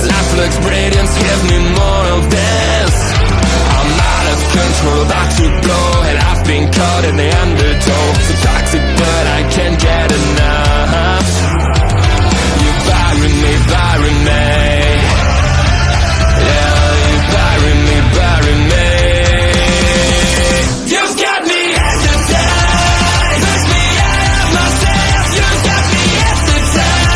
life looks brilliant, give me more of this. I'm out of control, about to blow, and I've been caught in the undertow. So toxic, but I can't get enough. You bury me, bury me. Yeah, you bury me, bury me. You've got me hypnotized, push me out of myself. You've got me hypnotized.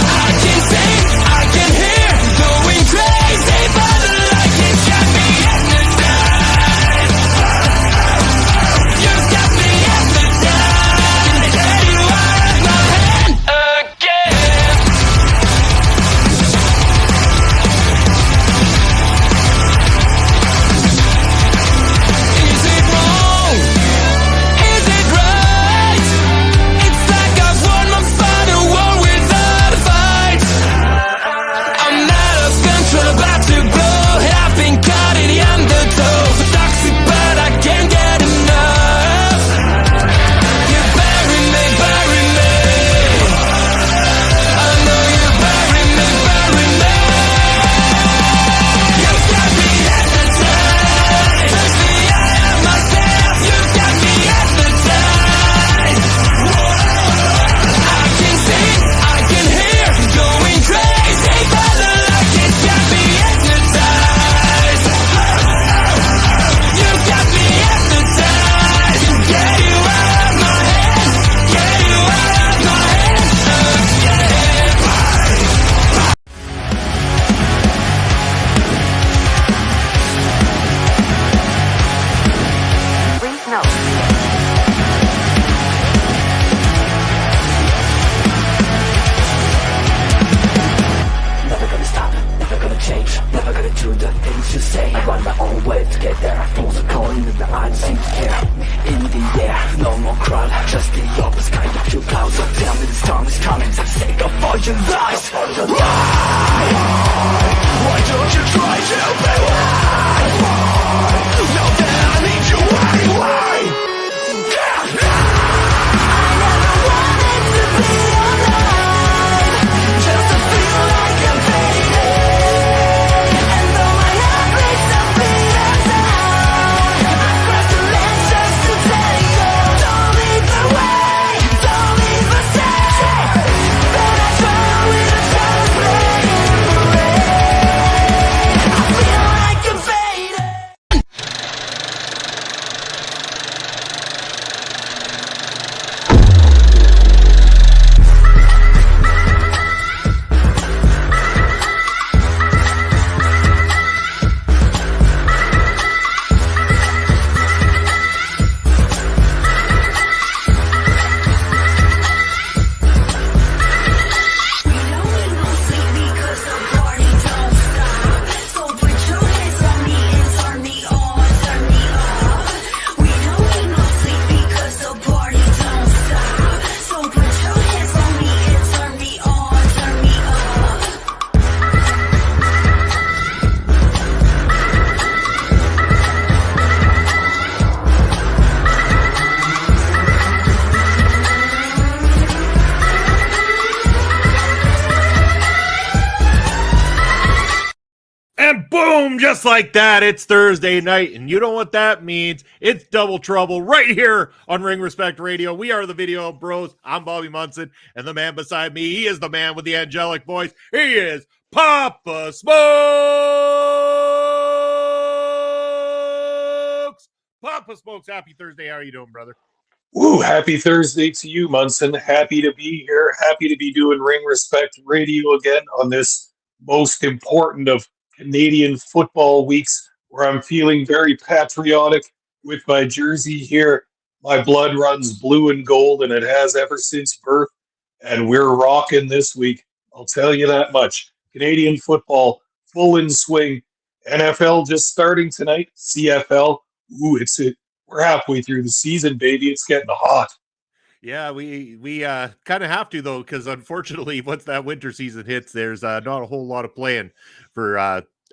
I can see, I can hear, going crazy, but the light has got me hypnotized. You've got me hypnotized. Can get you out of my head again. Is it wrong? Is it right? It's like I've won my final war without a fight. I'm out of control, about to blow, and I've been caught in the undertow. So toxic, but I can't get enough. You bury me, bury me. I know you bury me, bury me. You've got me hypnotized, push me out of myself. You've got me hypnotized. I can see, I can hear, going crazy, but the light has got me hypnotized. You've got me hypnotized. Can get you out of my head, get you out of my head again. Please note. Never gonna stop, never gonna change, never gonna do the things you say. I run my own way to get there. Things are calling and I don't seem to care. In the air, no more crowd, just the opposite kind of few clouds. So tell me the storm is coming for the sake of all your lies. Why don't you try to be why? Now that I need you anyway. I never wanted to be alive, just to feel like I'm fading. And though my heart breaks a beat and down, I cross the lines just to tell you, don't leave the way, don't leave the same. Then I try with a child's parade. I feel like I'm fading. And boom, just like that, it's Thursday night. And you know what that means? It's double trouble right here on Ring Respect Radio. We are the Video Bros. I'm Bobby Munson, and the man beside me, he is the man with the angelic voice. He is Papa Smokes. Papa Smokes, happy Thursday. How are you doing, brother? Woo, happy Thursday to you, Munson. Happy to be here. Happy to be doing Ring Respect Radio again on this most important of Canadian football weeks, where I'm feeling very patriotic with my jersey here. My blood runs blue and gold, and it has ever since birth. And we're rocking this week. I'll tell you that much. Canadian football, full in swing. NFL just starting tonight. CFL. Ooh, we're halfway through the season, baby. It's getting hot. Yeah, we kind of have to, though, because unfortunately, once that winter season hits, there's not a whole lot of playing for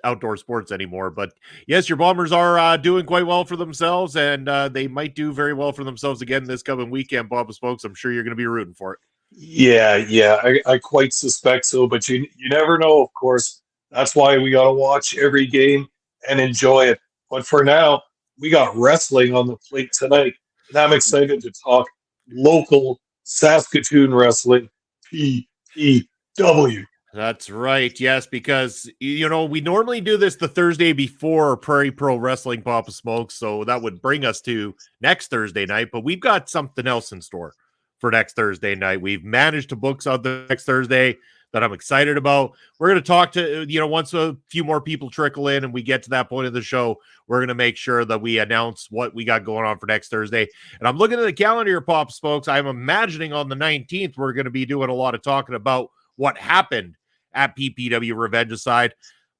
outdoor sports anymore. But yes, your Bombers are doing quite well for themselves, and they might do very well for themselves again this coming weekend, Bob Spokes. I'm sure you're going to be rooting for it. Yeah, I quite suspect so, but you never know, of course. That's why we got to watch every game and enjoy it. But for now, we got wrestling on the plate tonight, and I'm excited to talk local Saskatoon wrestling, PPW. That's right. Yes, because we normally do this the Thursday before Prairie Pro Wrestling Papa Smokes, so that would bring us to next Thursday night, but we've got something else in store for next Thursday night. We've managed to book something next Thursday that I'm excited about. We're going to talk to, once a few more people trickle in and we get to that point of the show, we're going to make sure that we announce what we got going on for next Thursday. And I'm looking at the calendar here, Papa Smokes. I'm imagining on the 19th, we're going to be doing a lot of talking about what happened at PPW Revengicide,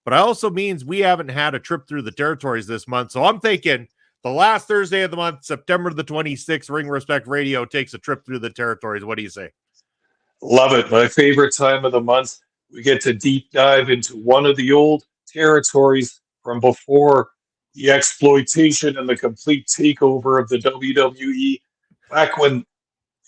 but it also means we haven't had a trip through the territories this month. So I'm thinking the last Thursday of the month, September the 26th, Ring Respect Radio takes a trip through the territories. What do you say? Love it. My favorite time of the month. We get to deep dive into one of the old territories from before the exploitation and the complete takeover of the WWE, back when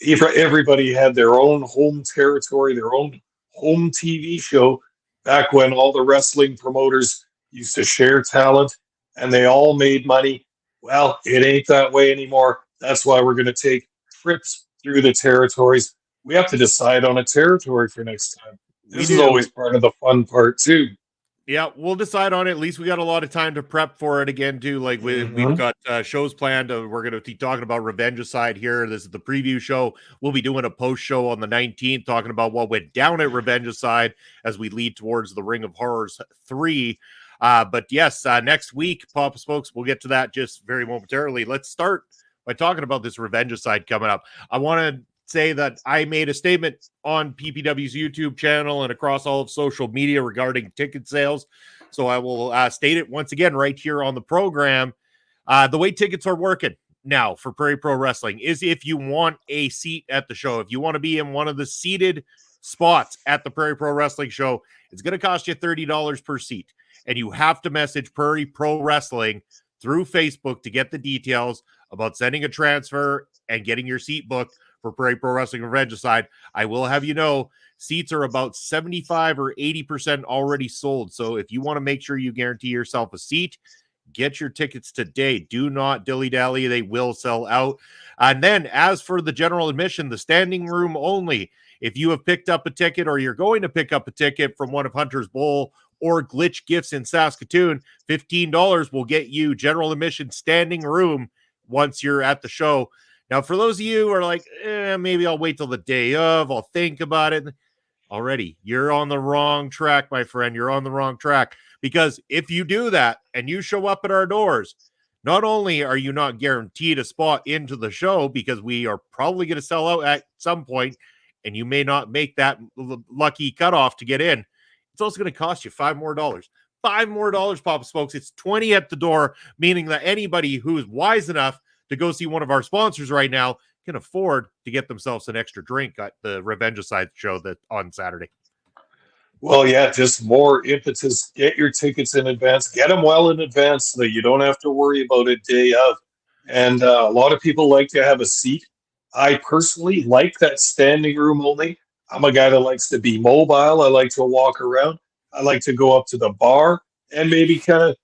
everybody had their own home territory, their own home TV show, back when all the wrestling promoters used to share talent and they all made money. Well, it ain't that way anymore. That's why we're going to take trips through the territories. We have to decide on a territory for next time. We This is do. always part of the fun part, too. Yeah, we'll decide on it. At least we got a lot of time to prep for it again, too. Like we've Mhm. got shows planned. We're going to be talking about Revengicide here. This is the preview show. We'll be doing a post show on the 19th, talking about what went down at Revengicide as we lead towards the Ring of Horrors 3. But yes, next week, Papa Smokes, we'll get to that just very momentarily. Let's start by talking about this Revengicide coming up. I want to say that I made a statement on PPW's YouTube channel and across all of social media regarding ticket sales. So I will state it once again right here on the program. The way tickets are working now for Prairie Pro Wrestling is if you want a seat at the show, if you want to be in one of the seated spots at the Prairie Pro Wrestling show, it's going to cost you $30 per seat. And you have to message Prairie Pro Wrestling through Facebook to get the details about sending a transfer and getting your seat booked for Prairie Pro Wrestling Revengicide. I will have you know, seats are about 75 or 80% already sold. So if you want to make sure you guarantee yourself a seat, get your tickets today. Do not dilly-dally. They will sell out. And then as for the general admission, the standing room only, if you have picked up a ticket or you're going to pick up a ticket from one of Hunter's Bowl or Glitch Gifts in Saskatoon, $15 will get you general admission standing room once you're at the show. Now, for those of you who are like, maybe I'll wait till the day of, I'll think about it. Already, you're on the wrong track, my friend. You're on the wrong track. Because if you do that and you show up at our doors, not only are you not guaranteed a spot into the show because we are probably going to sell out at some point, and you may not make that lucky cutoff to get in, it's also going to cost you $5 more. $5 more, Papa Smokes. It's 20 at the door, meaning that anybody who is wise enough to go see one of our sponsors right now can afford to get themselves an extra drink at the Revengicide show that on Saturday. Well, yeah, just more impetus. Get your tickets in advance. Get them well in advance so that you don't have to worry about it day of. And a lot of people like to have a seat. I personally like that standing room only. I'm a guy that likes to be mobile. I like to walk around. I like to go up to the bar and maybe kind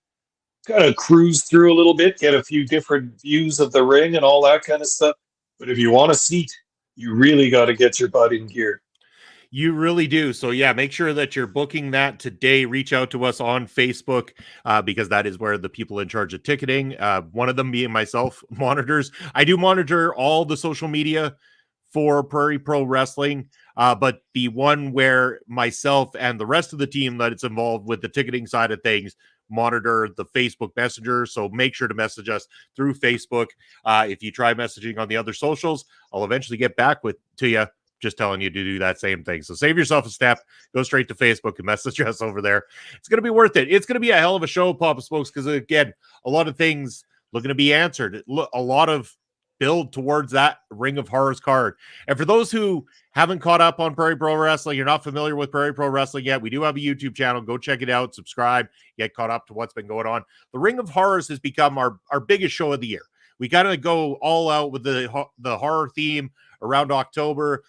of cruise through a little bit, get a few different views of the ring and all that kind of stuff. But if you want a seat, you really got to get your butt in gear. You really do. So yeah, make sure that you're booking that today. Reach out to us on Facebook because that is where the people in charge of ticketing, one of them being myself, monitors. I do monitor all the social media for Prairie Pro Wrestling, but the one where myself and the rest of the team that it's involved with the ticketing side of things monitor the Facebook Messenger. So make sure to message us through Facebook. If you try messaging on the other socials, I'll eventually get back to you. Just telling you to do that same thing. So save yourself a step, go straight to Facebook and message us over there. It's going to be worth it. It's going to be a hell of a show, Papa Smokes, because again, a lot of things looking to be answered. A lot of build towards that Ring of Horrors card. And for those who haven't caught up on Prairie Pro Wrestling, you're not familiar with Prairie Pro Wrestling yet, we do have a YouTube channel. Go check it out, subscribe, get caught up to what's been going on. The Ring of Horrors has become our biggest show of the year. We kind of go all out with the horror theme around October.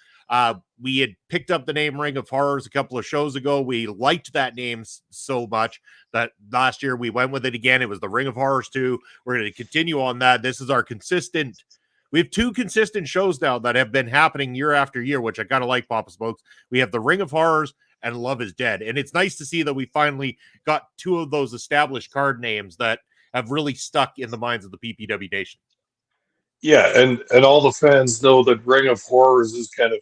We had picked up the name Ring of Horrors a couple of shows ago. We liked that name so much that last year we went with it again. It was the Ring of Horrors 2. We're going to continue on that. This is our consistent. We have 2 consistent shows now that have been happening year after year, which I kind of like, Papa Smokes. We have the Ring of Horrors and Love is Dead. And it's nice to see that we finally got 2 of those established card names that have really stuck in the minds of the PPW Nation. Yeah, and all the fans know that Ring of Horrors is kind of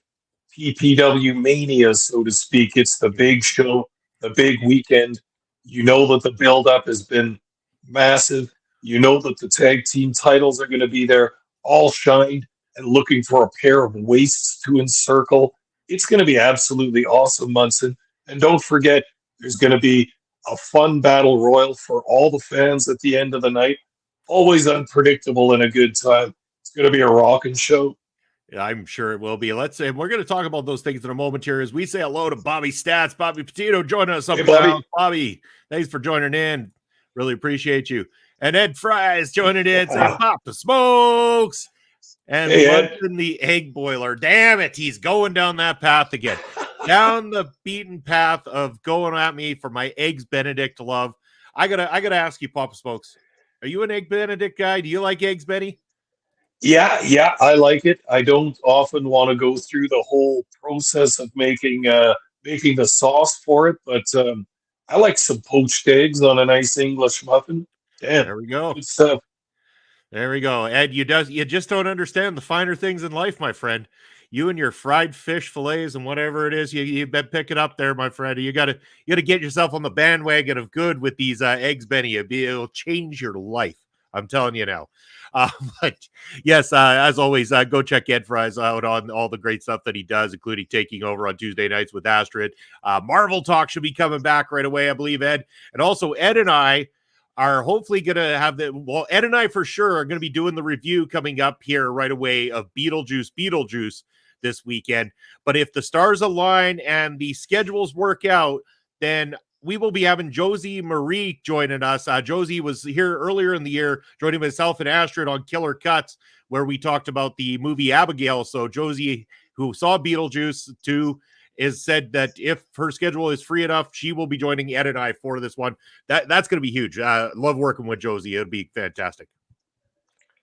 PPW mania, so to speak. It's the big show, the big weekend. You know that the build-up has been massive. You know that the tag team titles are going to be there, all shined and looking for a pair of waists to encircle. It's going to be absolutely awesome, Munson. And don't forget, there's going to be a fun battle royal for all the fans at the end of the night. Always unpredictable and a good time. It's going to be a rocking show. Yeah, I'm sure it will be. Let's say we're going to talk about those things in a moment here as we say hello to Bobby Stats. Bobby Petito joining us up. Hey, Bobby. Now. Bobby, thanks for joining in. Really appreciate you. And Ed Fry's joining in. Say pop the smokes. And Hey, Ed. in the egg boiler. Damn it, he's going down that path again. Down the beaten path of going at me for my eggs Benedict love. I gotta ask you, Papa Smokes. Are you an egg Benedict guy? Do you like eggs, Benny? Yeah, I like it. I don't often want to go through the whole process of making the sauce for it, but I like some poached eggs on a nice English muffin. Damn, There we go. good stuff. There we go. Ed, you just don't understand the finer things in life, my friend. You and your fried fish fillets and whatever it is you've been picking up there, my friend. You gotta get yourself on the bandwagon of good with these eggs, Benny. It'll change your life. I'm telling you now. But yes, as always, go check Ed Fries out on all the great stuff that he does, including taking over on Tuesday nights with Astrid. Marvel Talk should be coming back right away, I believe, Ed. And also, Ed and I are hopefully going to have Ed and I for sure are going to be doing the review coming up here right away of Beetlejuice this weekend. But if the stars align and the schedules work out, then we will be having Josie Marie joining us. Josie was here earlier in the year, joining myself and Astrid on Killer Cuts, where we talked about the movie Abigail. So Josie, who saw Beetlejuice 2, is said that if her schedule is free enough, she will be joining Ed and I for this one. That's going to be huge. Love working with Josie. It'll be fantastic.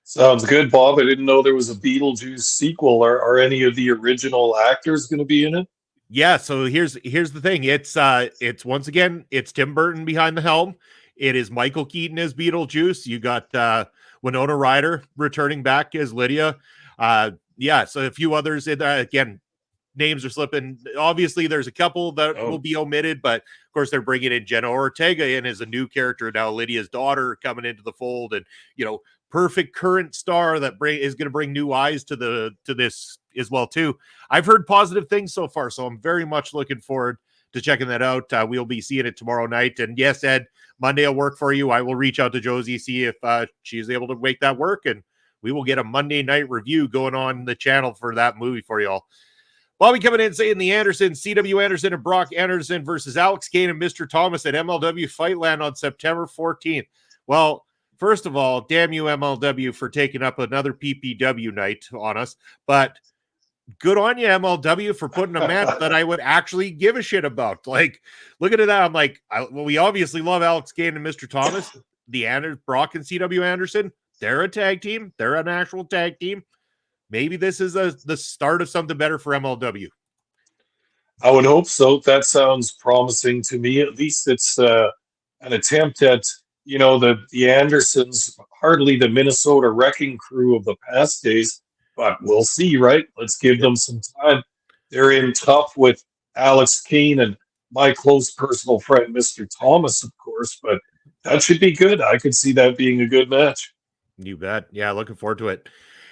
Sounds good, Bob. I didn't know there was a Beetlejuice sequel. Are any of the original actors going to be in it? Yeah, so here's the thing. It's once again, it's Tim Burton behind the helm. It is Michael Keaton as Beetlejuice. You got Winona Ryder returning back as Lydia. Yeah, so a few others. Again, names are slipping. Obviously, there's a couple that will be omitted, but of course, they're bringing in Jenna Ortega in as a new character now. Lydia's daughter coming into the fold, and perfect current star that is going to bring new eyes to this as well too. I've heard positive things so far, so I'm very much looking forward to checking that out. We'll be seeing it tomorrow night, and yes, Ed, Monday will work for you. I will reach out to Josie, see if she's able to make that work, and we will get a Monday night review going on the channel for that movie for y'all. Bobby coming in saying the CW Anderson and Brock Anderson versus Alex Kane and Mr. Thomas at MLW Fightland on September 14th. Well, first of all, damn you, MLW, for taking up another PPW night on us. But good on you, MLW, for putting a match that I would actually give a shit about. Like, looking at that, I'm like, we obviously love Alex Kane and Mr. Thomas. Brock and CW Anderson, they're a tag team. They're an actual tag team. Maybe this is the start of something better for MLW. I would hope so. That sounds promising to me. At least it's an attempt at, the Andersons, hardly the Minnesota wrecking crew of the past days, but we'll see, right? Let's give them some time. They're in tough with Alex Kane and my close personal friend, Mr. Thomas, of course, but that should be good. I could see that being a good match. You bet. Yeah, looking forward to it.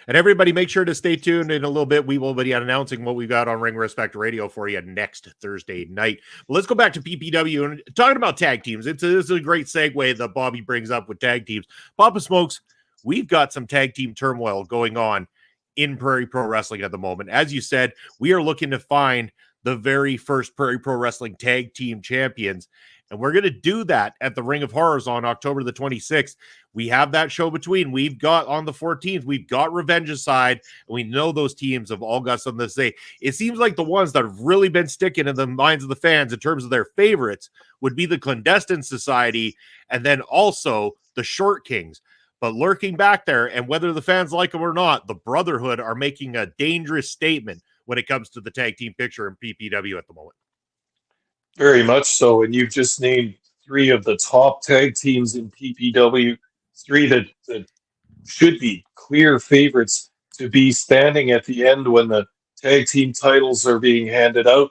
And everybody, make sure to stay tuned. In a little bit, we will be announcing what we've got on Ring Respect Radio for you next Thursday night. But let's go back to PPW and talking about tag teams. This is a great segue that Bobby brings up with tag teams. Papa Smokes, we've got some tag team turmoil going on in Prairie Pro Wrestling at the moment. As you said, we are looking to find the very first Prairie Pro Wrestling Tag Team Champions. And we're going to do that at the Ring of Horrors on October the 26th. We have that show between. We've got on the 14th, we've got Revengicide, and we know those teams have all got something to say. It seems like the ones that have really been sticking in the minds of the fans in terms of their favorites would be the Clandestine Society and then also the Short Kings. But lurking back there, and whether the fans like them or not, the Brotherhood are making a dangerous statement when it comes to the tag team picture in PPW at the moment. Very much so. And you've just named three of the top tag teams in PPW, three that should be clear favorites to be standing at the end when the tag team titles are being handed out.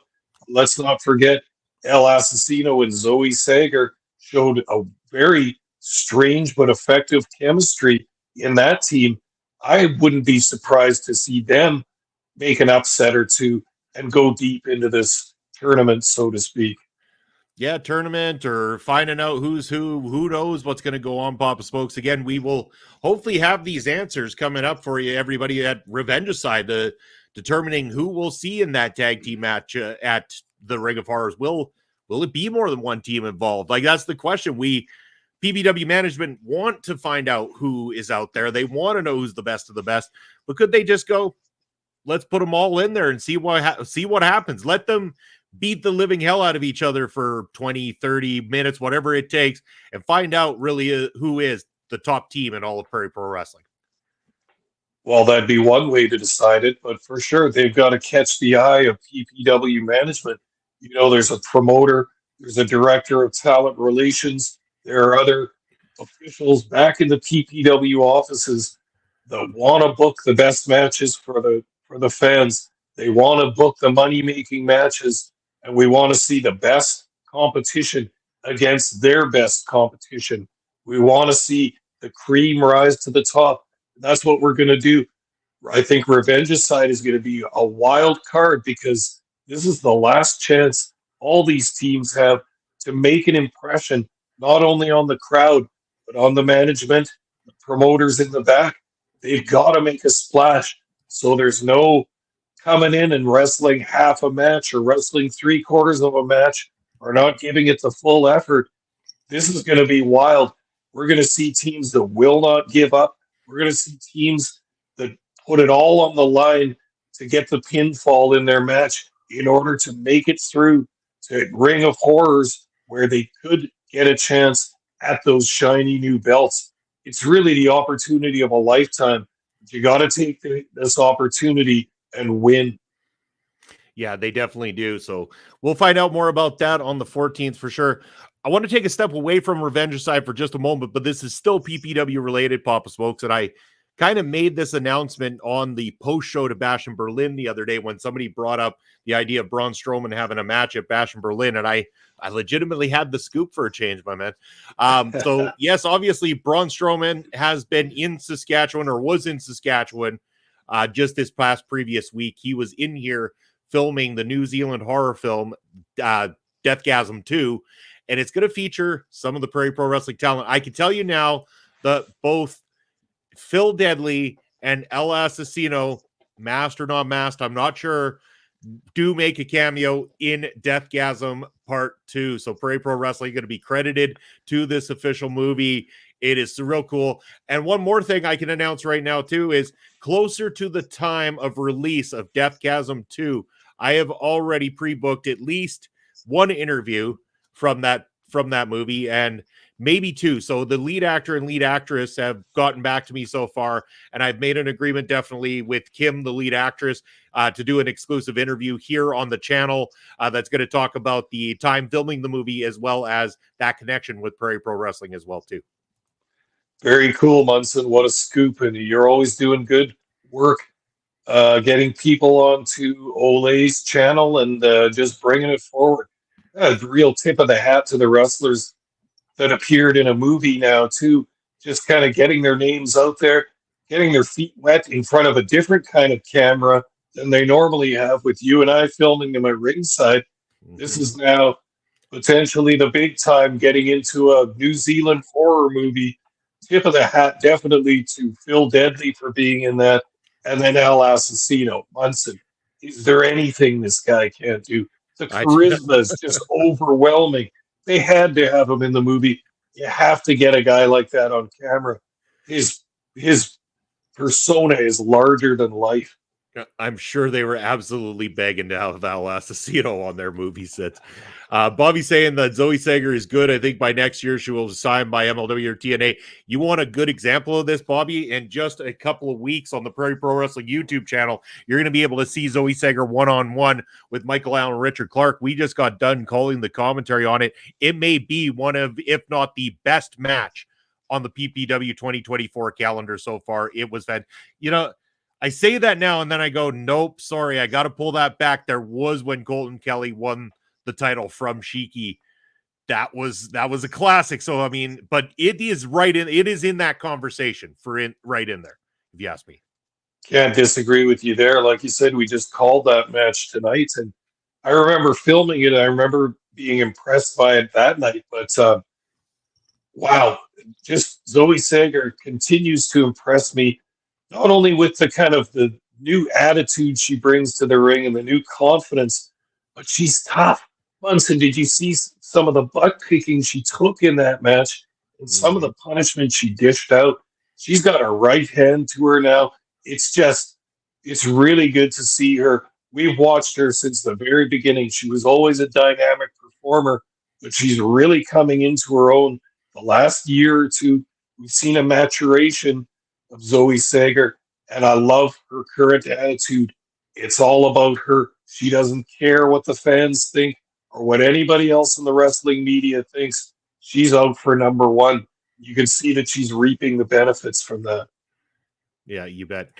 Let's not forget El Asesino and Zoe Sager showed a very strange but effective chemistry in that team. I wouldn't be surprised to see them make an upset or two and go deep into this tournament, so to speak. Yeah, tournament or finding out who's who knows what's going to go on Papa Smokes. Again, we will hopefully have these answers coming up for you, everybody at Revengicide, determining who we'll see in that tag team match at the Ring of Horrors. Will it be more than one team involved? Like, that's the question. PPW management want to find out who is out there. They want to know who's the best of the best, but could they just go, let's put them all in there and see what happens. Let them beat the living hell out of each other for 20, 30 minutes, whatever it takes, and find out really who is the top team in all of Prairie Pro Wrestling. Well, that'd be one way to decide it, but for sure, they've got to catch the eye of PPW management. You know, there's a promoter, there's a director of talent relations, there are other officials back in the PPW offices that want to book the best matches for the fans. They want to book the money-making matches, and we want to see the best competition against their best competition. We want to see the cream rise to the top. That's what we're going to do. I think Revengicide is going to be a wild card because this is the last chance all these teams have to make an impression, not only on the crowd, but on the management, the promoters in the back. They've got to make a splash. So there's no coming in and wrestling half a match or wrestling 3/4 of a match or not giving it the full effort. This is going to be wild. We're going to see teams that will not give up. We're going to see teams that put it all on the line to get the pinfall in their match in order to make it through to Ring of Horrors where they could get a chance at those shiny new belts. It's really the opportunity of a lifetime. You got to take this opportunity and win. Yeah, they definitely do. So we'll find out more about that on the 14th for sure. I want to take a step away from Revengicide for just a moment, but this is still PPW related, Papa Smokes, and I kind of made this announcement on the post show to Bash in Berlin the other day when somebody brought up the idea of Braun Strowman having a match at Bash in Berlin, and I legitimately had the scoop for a change, my man. So yes, obviously Braun Strowman has been in Saskatchewan or was in Saskatchewan just this past previous week. He was in here filming the New Zealand horror film Deathgasm 2, and it's going to feature some of the Prairie Pro Wrestling talent. I can tell you now that both Phil Deadly and El Asesino, masked or not masked, I'm not sure, do make a cameo in Deathgasm Part 2. So Prairie Pro Wrestling going to be credited to this official movie. It is real cool. And one more thing I can announce right now too is closer to the time of release of Deathgasm 2, I have already pre-booked at least one interview from that movie and maybe two. So the lead actor and lead actress have gotten back to me so far, and I've made an agreement definitely with Kim, the lead actress, to do an exclusive interview here on the channel that's going to talk about the time filming the movie as well as that connection with Prairie Pro Wrestling as well too. Very cool, Munson. What a scoop. And you're always doing good work getting people onto Olay's channel and just bringing it forward. Real tip of the hat to the wrestlers that appeared in a movie now, too. Just kind of getting their names out there, getting their feet wet in front of a different kind of camera than they normally have with you and I filming them at ringside. This is now potentially the big time getting into a New Zealand horror movie. Tip of the hat definitely to Phil Deadly for being in that, and then El Asesino. Munson, is there anything this guy can't do? The charisma is just overwhelming. they had to have him in the movie. You have to get a guy like that on camera. His persona is larger than life. I'm sure they were absolutely begging to have Val Assassino on their movie sets. Bobby saying that Zoe Sager is good. I think by next year she will sign by MLW or TNA. You want a good example of this, Bobby? In just a couple of weeks on the Prairie Pro Wrestling YouTube channel, you're going to be able to see Zoe Sager one-on-one with Michael Allen and Richard Clark. We just got done calling the commentary on it. It may be one of, if not the best match on the PPW 2024 calendar so far. It was that, I say that now and then I go, nope, sorry, I got to pull that back. There was when Colton Kelly won the title from Shiki. That was a classic. So I mean, but it is in that conversation right in there, if you ask me. Can't disagree with you there. Like you said, we just called that match tonight, and I remember filming it. I remember being impressed by it that night. But wow, just Zoe Sager continues to impress me. Not only with the kind of the new attitude she brings to the ring and the new confidence, but she's tough. Munson, did you see some of the butt kicking she took in that match and some of the punishment she dished out? She's got a right hand to her now. It's really good to see her. We've watched her since the very beginning. She was always a dynamic performer, but she's really coming into her own. The last year or two, we've seen a maturation of Zoe Sager, and I love her current attitude. It's all about her. She doesn't care what the fans think or what anybody else in the wrestling media thinks. She's out for number one. You can see that she's reaping the benefits from that. Yeah, you bet.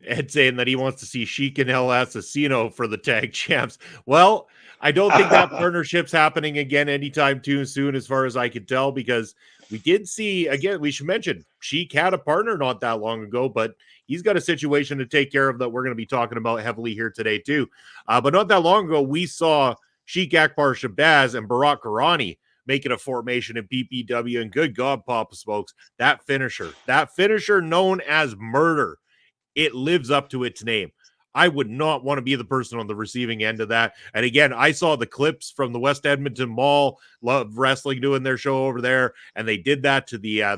Ed saying that he wants to see Sheik and El Assassino for the tag champs. Well, I don't think that partnership's happening again anytime too soon, as far as I can tell, because we did see, again, we should mention, Sheik had a partner not that long ago, but he's got a situation to take care of that we're going to be talking about heavily here today too. But not that long ago, we saw Sheik Akbar Shabazz and Barack Karani making a formation in PPW, and good God, Papa Smokes, that finisher known as Murder, it lives up to its name. I would not want to be the person on the receiving end of that. And again, I saw the clips from the West Edmonton Mall, Love Wrestling doing their show over there, and they did that to the I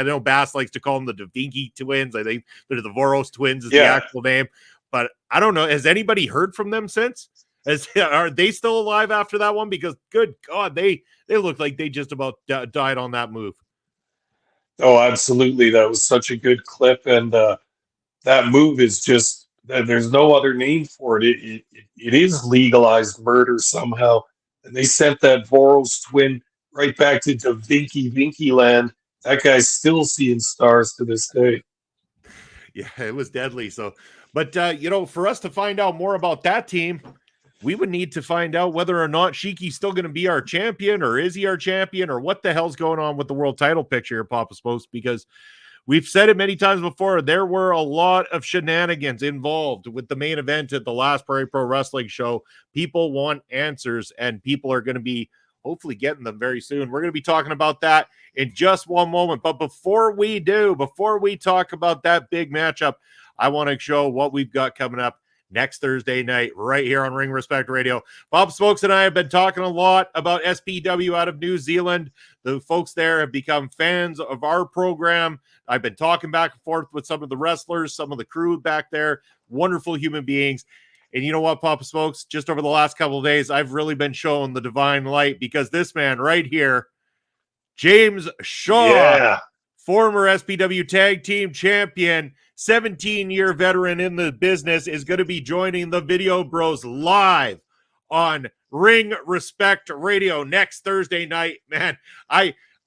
know Bass likes to call them the Da Vinci twins. I think they're the Voros twins is the actual name. But I don't know. Has anybody heard from them since? Are they still alive after that one? Because good God, they look like they just about died on that move. Oh, absolutely. That was such a good clip. And that move is just, there's no other name for it. It is legalized murder somehow. And they sent that Voros twin right back to Da Vinci land. That guy's still seeing stars to this day. Yeah, it was deadly. So, but for us to find out more about that team, we would need to find out whether or not Shiki's still going to be our champion, or is he our champion, or what the hell's going on with the world title picture here, Papa Smokes, because we've said it many times before. There were a lot of shenanigans involved with the main event at the last Prairie Pro Wrestling show. People want answers, and people are going to be hopefully getting them very soon. We're going to be talking about that in just one moment. But before we talk about that big matchup, I want to show what we've got coming up next Thursday night right here on Ring Respect Radio. Bob Smokes and I have been talking a lot about SPW out of New Zealand. The folks there have become fans of our program. I've been talking back and forth with some of the wrestlers, some of the crew back there, wonderful human beings. And you know what, Papa Smokes, just over the last couple of days, I've really been shown the divine light, because this man right here, James Shaw, former SPW Tag Team Champion, 17-year veteran in the business, is going to be joining the Video Bros live on Ring Respect Radio next Thursday night. Man,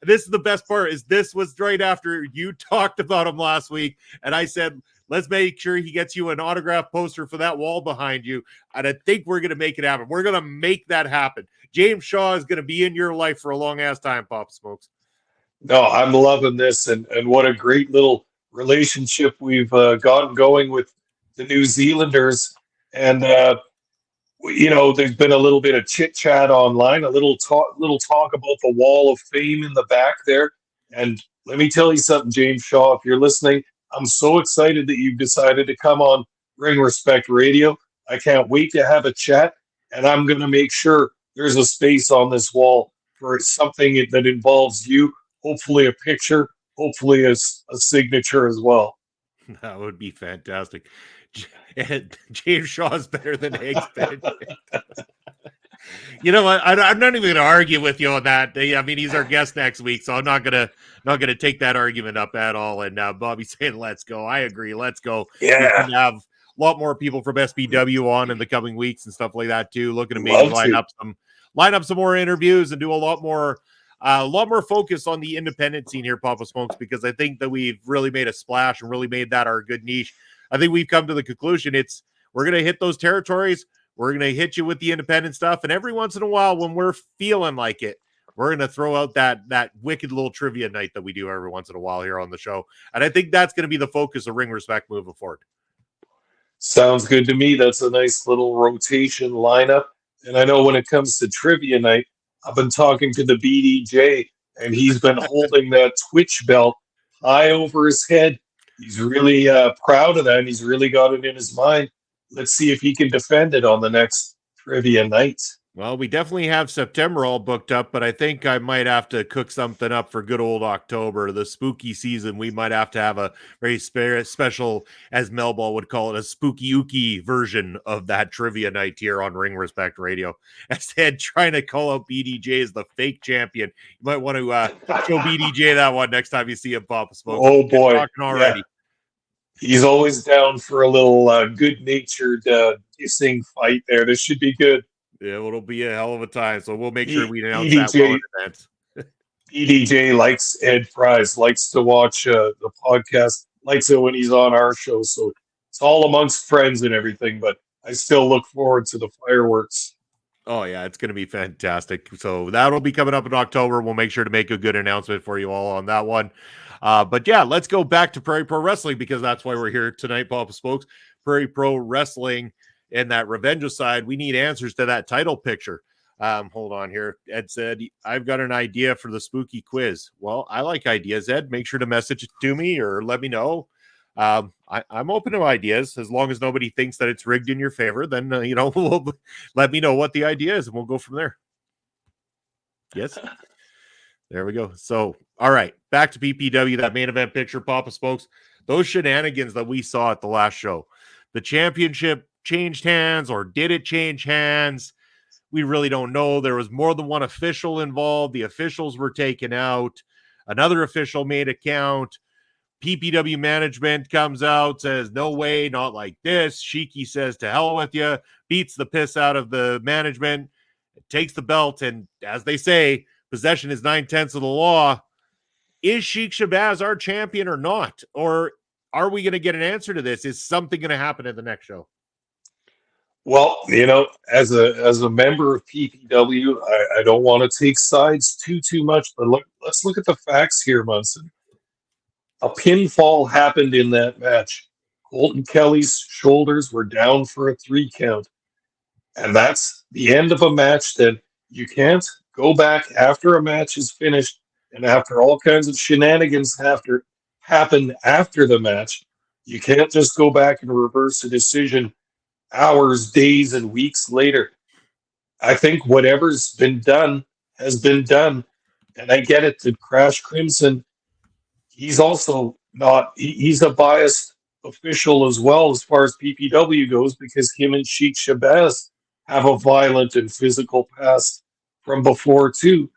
this is the best part, is this was right after you talked about him last week, and I said, let's make sure he gets you an autograph poster for that wall behind you, and I think we're going to make it happen. We're going to make that happen. James Shaw is going to be in your life for a long-ass time, Papa Smokes. No, I'm loving this, and what a great little relationship we've gotten going with the New Zealanders. And there's been a little bit of chit chat online, a little talk about the Wall of Fame in the back there. And let me tell you something, James Shaw, if you're listening, I'm so excited that you've decided to come on Ring Respect Radio. I can't wait to have a chat, and I'm going to make sure there's a space on this wall for something that involves you. Hopefully a picture, hopefully a signature as well. That would be fantastic. And James Shaw is better than Higgs. You know what? I'm not even going to argue with you on that. I mean, he's our guest next week, so I'm not gonna take that argument up at all. And Bobby's saying, "Let's go." I agree. Let's go. We Yeah, can have a lot more people from SBW on in the coming weeks and stuff like that too. Looking to maybe love line to. up some more interviews and do a lot more focus on the independent scene here, Papa Smokes, because I think that we've really made a splash and really made that our good niche. I think we've come to the conclusion we're gonna hit those territories. We're going to hit you with the independent stuff. And every once in a while, when we're feeling like it, we're going to throw out that wicked little trivia night that we do every once in a while here on the show. And I think that's going to be the focus of Ring Respect moving forward. Sounds good to me. That's a nice little rotation lineup. And I know when it comes to trivia night, I've been talking to the BDJ, and he's been holding that Twitch belt high over his head. He's really proud of that, and he's really got it in his mind. Let's see if he can defend it on the next trivia night. Well, we definitely have September all booked up, but I think I might have to cook something up for good old October, the spooky season. We might have to have a very special, as Melball would call it, a spooky ooky version of that trivia night here on Ring Respect Radio. Instead, trying to call out BDJ as the fake champion. You might want to show BDJ that one next time you see him, Papa Smoke. Oh boy, talking already. Yeah. He's always down for a little good-natured dissing fight there. This should be good. Yeah, it'll be a hell of a time. So we'll make sure we announce EDJ, that well in advance. EDJ likes Ed Fries, likes to watch the podcast, likes it when he's on our show. So it's all amongst friends and everything, but I still look forward to the fireworks. Oh, yeah, it's going to be fantastic. So that'll be coming up in October. We'll make sure to make a good announcement for you all on that one. But yeah, let's go back to Prairie Pro Wrestling because that's why we're here tonight, Papa Spokes. Prairie Pro Wrestling and that Revengicide. We need answers to that title picture. Hold on here. Ed said, I've got an idea for the spooky quiz. Well, I like ideas, Ed. Make sure to message it to me or let me know. I'm open to ideas as long as nobody thinks that it's rigged in your favor. Then, let me know what the idea is and we'll go from there. Yes. There we go. So, all right, back to PPW, that main event picture, Papa Spokes. Those shenanigans that we saw at the last show. The championship changed hands, or did it change hands? We really don't know. There was more than one official involved. The officials were taken out. Another official made a count. PPW management comes out, says, no way, not like this. Sheiky says, to hell with you, beats the piss out of the management, takes the belt, and as they say, possession is 9/10 of the law. Is Sheik Shabazz our champion or not? Or are we going to get an answer to this? Is something going to happen in the next show? Well, as a member of PPW, I don't want to take sides too much, but let's look at the facts here, Munson. A pinfall happened in that match. Colton Kelly's shoulders were down for a 3 count. And that's the end of a match that you can't go back after a match is finished and after all kinds of shenanigans happen after the match. You can't just go back and reverse a decision hours, days, and weeks later. I think whatever's been done has been done. And I get it that Crash Crimson, he's also not, he's a biased official as well as far as PPW goes because him and Sheik Shabazz have a violent and physical past from before too.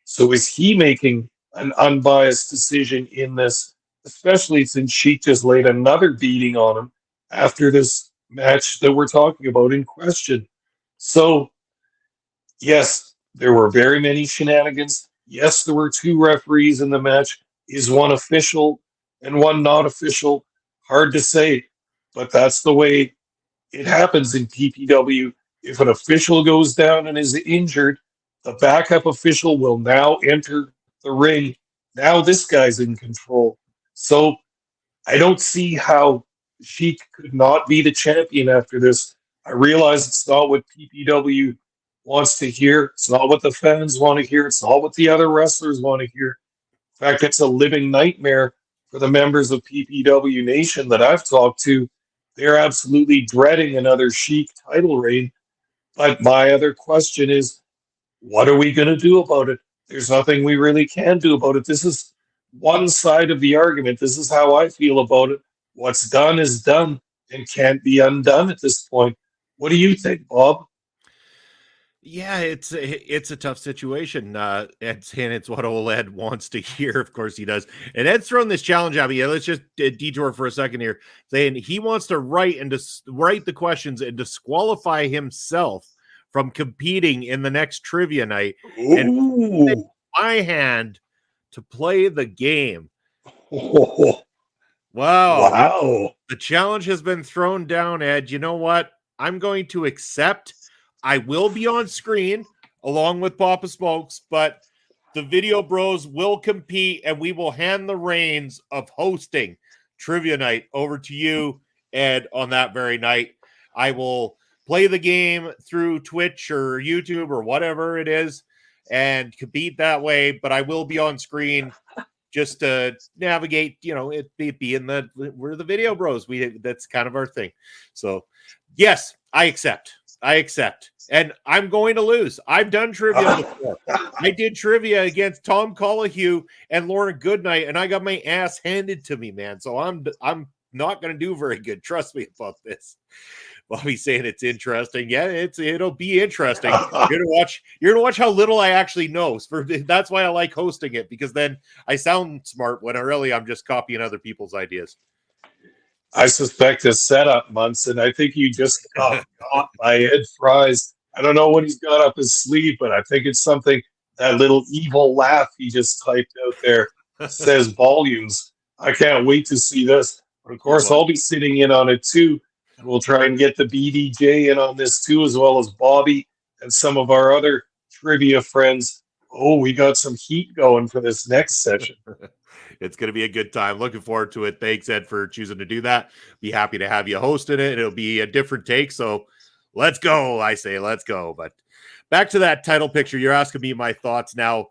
So is he making an unbiased decision in this, especially since Sheik just laid another beating on him after this match that we're talking about in question? So, yes, there were very many shenanigans. Yes, there were 2 referees in the match. Is one official and one not official? Hard to say, but that's the way it happens in PPW. If an official goes down and is injured, the backup official will now enter the ring. Now this guy's in control. So I don't see how Sheik could not be the champion after this. I realize it's not what PPW wants to hear. It's not what the fans want to hear. It's not what the other wrestlers want to hear. In fact, it's a living nightmare for the members of PPW Nation that I've talked to. They're absolutely dreading another Sheik title reign. But my other question is, what are we going to do about it? there's nothing we really can do about it. This is one side of the argument. This is how I feel about it. What's done is done and can't be undone at this point. What do you think, Bob? Yeah, it's a tough situation. And it's what old Ed wants to hear. Of course he does. And Ed's thrown this challenge at me. Yeah, let's just detour for a second here, saying he wants to write the questions and disqualify himself from competing in the next trivia night. And Ooh. my hand to play the game. Oh, Wow. wow. The challenge has been thrown down, Ed. You know what? I'm going to accept. I will be on screen along with Papa Smokes, but the Video Bros will compete and we will hand the reins of hosting Trivia Night over to you, Ed, on that very night. I will play the game through Twitch or YouTube or whatever it is and compete that way, but I will be on screen just to navigate, it being we're the Video Bros. That's kind of our thing. So yes, I accept. And I'm going to lose. I've done trivia before. I did trivia against Tom Collahue and Lauren Goodnight, and I got my ass handed to me, man. So I'm not going to do very good. Trust me about this. Bobby's saying it's interesting. Yeah, it'll be interesting. You're gonna watch how little I actually know. That's why I like hosting it, because then I sound smart when really I'm just copying other people's ideas. I suspect a setup, Munson. I think you just got caught by Ed Fries. I don't know what he's got up his sleeve, but I think it's something, that little evil laugh he just typed out there says volumes. I can't wait to see this. But of course, I'll be sitting in on it too. And we'll try and get the BDJ in on this too, as well as Bobby and some of our other trivia friends. Oh, we got some heat going for this next session. It's going to be a good time. Looking forward to it. Thanks, Ed, for choosing to do that. Be happy to have you hosting it. It'll be a different take. So let's go. I say, let's go. But back to that title picture. You're asking me my thoughts now.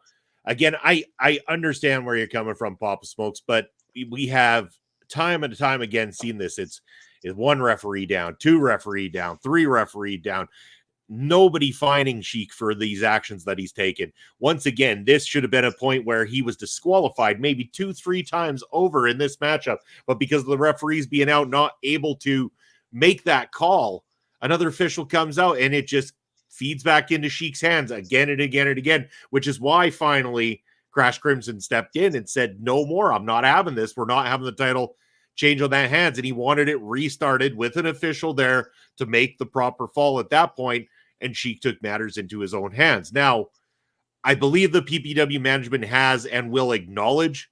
Again, I understand where you're coming from, Papa Smokes, but we have time and time again seen this. It's one referee down, two referee down, three referee down. Nobody fining Sheik for these actions that he's taken. Once again, this should have been a point where he was disqualified maybe 2-3 times over in this matchup. But because of the referees being out, not able to make that call, another official comes out and it just feeds back into Sheik's hands again and again and again, which is why finally Crash Crimson stepped in and said, no more. I'm not having this. We're not having the title change on that hands. And he wanted it restarted with an official there to make the proper fall at that point. And Sheik took matters into his own hands. Now, I believe the PPW management has and will acknowledge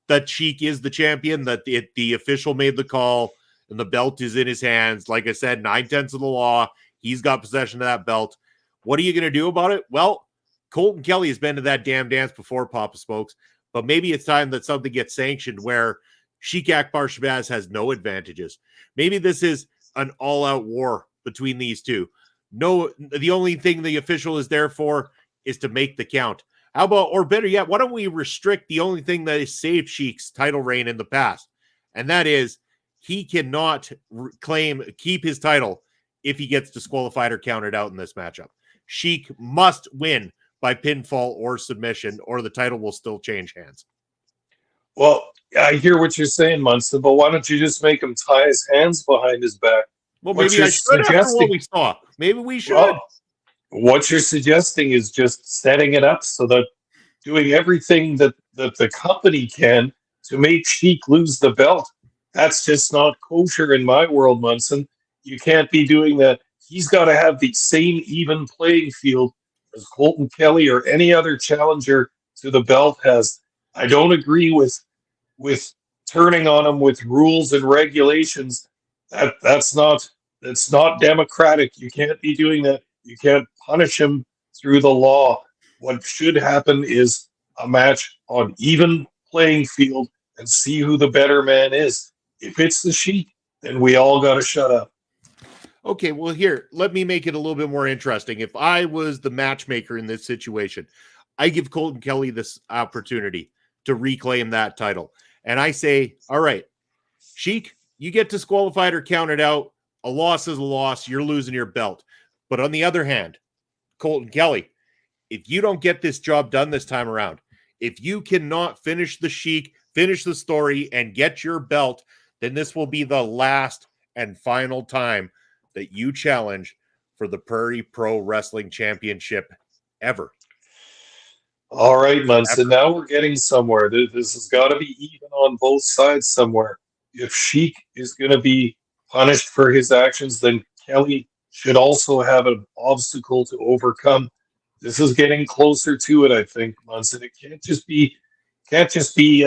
that Sheik is the champion, that the official made the call, and the belt is in his hands. Like I said, 9/10 of the law. He's got possession of that belt. What are you going to do about it? Well, Colton Kelly has been to that damn dance before, Papa Smokes, but maybe it's time that something gets sanctioned where Sheik Akbar Shabazz has no advantages. Maybe this is an all-out war between these two. No, the only thing the official is there for is to make the count. How about, or better yet, why don't we restrict the only thing that has saved Sheik's title reign in the past? And that is he cannot keep his title if he gets disqualified or counted out in this matchup. Sheik must win by pinfall or submission, or the title will still change hands. Well, I hear what you're saying, Munson, but why don't you just make him tie his hands behind his back? Well, maybe I should after what we saw. Maybe we should. Well, what you're suggesting is just setting it up so that doing everything that the company can to make Sheik lose the belt. That's just not kosher in my world, Munson. You can't be doing that. He's got to have the same even playing field as Colton Kelly or any other challenger to the belt has. I don't agree with turning on him with rules and regulations. That's not democratic. You can't be doing that. You can't punish him through the law. What should happen is a match on even playing field and see who the better man is. If it's the Sheik, then we all got to shut up. Okay, well, here, let me make it a little bit more interesting. If I was the matchmaker in this situation, I give Colton Kelly this opportunity to reclaim that title. And I say, all right, Sheik, you get disqualified or counted out. A loss is a loss. You're losing your belt. But on the other hand, Colton Kelly, if you don't get this job done this time around, if you cannot finish the Sheik, finish the story, and get your belt, then this will be the last and final time that you challenge for the Prairie Pro Wrestling Championship ever. All right, Munson. Now we're getting somewhere. This has got to be even on both sides somewhere. If Sheik is going to be punished for his actions, then Kelly should also have an obstacle to overcome. This is getting closer to it, I think, Munson. It can't just be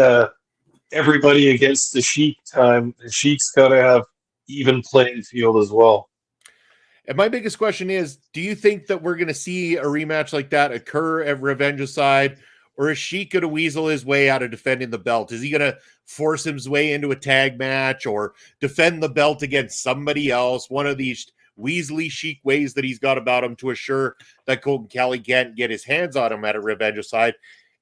everybody against the Sheik time. The Sheik's got to have even playing field as well. And my biggest question is, do you think that we're going to see a rematch like that occur at Revengicide, or is Sheik going to weasel his way out of defending the belt? Is he going to force his way into a tag match or defend the belt against somebody else? One of these weaselly Sheik ways that he's got about him to assure that Colton Kelly can't get his hands on him at a Revengicide.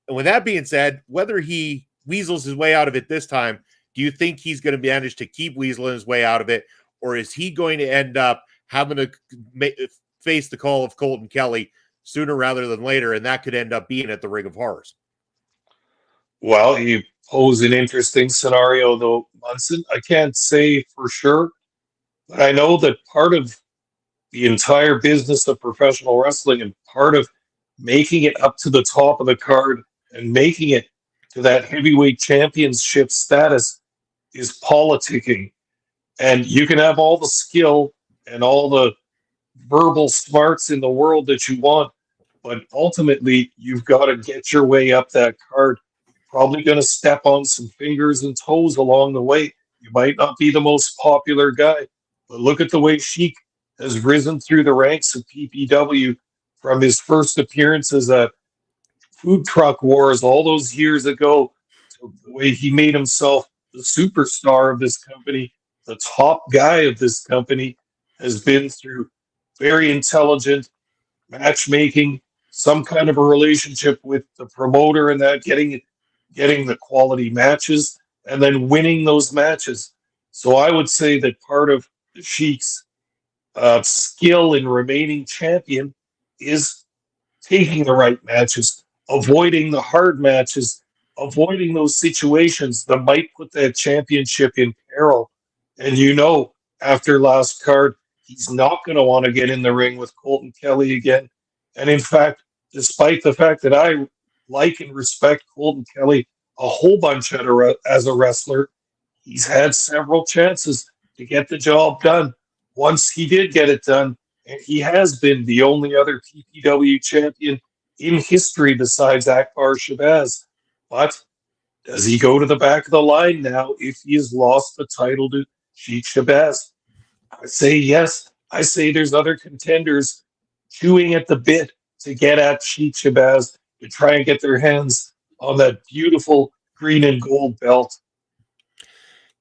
And with that being said, whether he weasels his way out of it this time, do you think he's going to manage to keep weaseling his way out of it, or is he going to end up having to face the call of Colton Kelly sooner rather than later, and that could end up being at the Ring of Horrors? Well, you pose an interesting scenario, though, Munson. I can't say for sure, but I know that part of the entire business of professional wrestling and part of making it up to the top of the card and making it to that heavyweight championship status is politicking. And you can have all the skill and all the verbal smarts in the world that you want, but ultimately you've got to get your way up that card. Probably going to step on some fingers and toes along the way. You might not be the most popular guy, but look at the way Sheik has risen through the ranks of PPW from his first appearances at Food Truck Wars all those years ago to the way he made himself the superstar of this company, the top guy of this company, has been through very intelligent matchmaking, some kind of a relationship with the promoter and that, getting the quality matches and then winning those matches. So I would say that part of the Sheik's skill in remaining champion is taking the right matches, avoiding the hard matches, avoiding those situations that might put that championship in peril. And after last card, he's not going to want to get in the ring with Colton Kelly again. And in fact, despite the fact that I like and respect Colton Kelly a whole bunch as a wrestler, he's had several chances to get the job done. Once he did get it done, and he has been the only other PPW champion in history besides Akbar Shabazz. But does he go to the back of the line now if he has lost the title to Sheik Shabazz? I say yes. I say there's other contenders chewing at the bit to get at Sheik Shabazz to try and get their hands on that beautiful green and gold belt.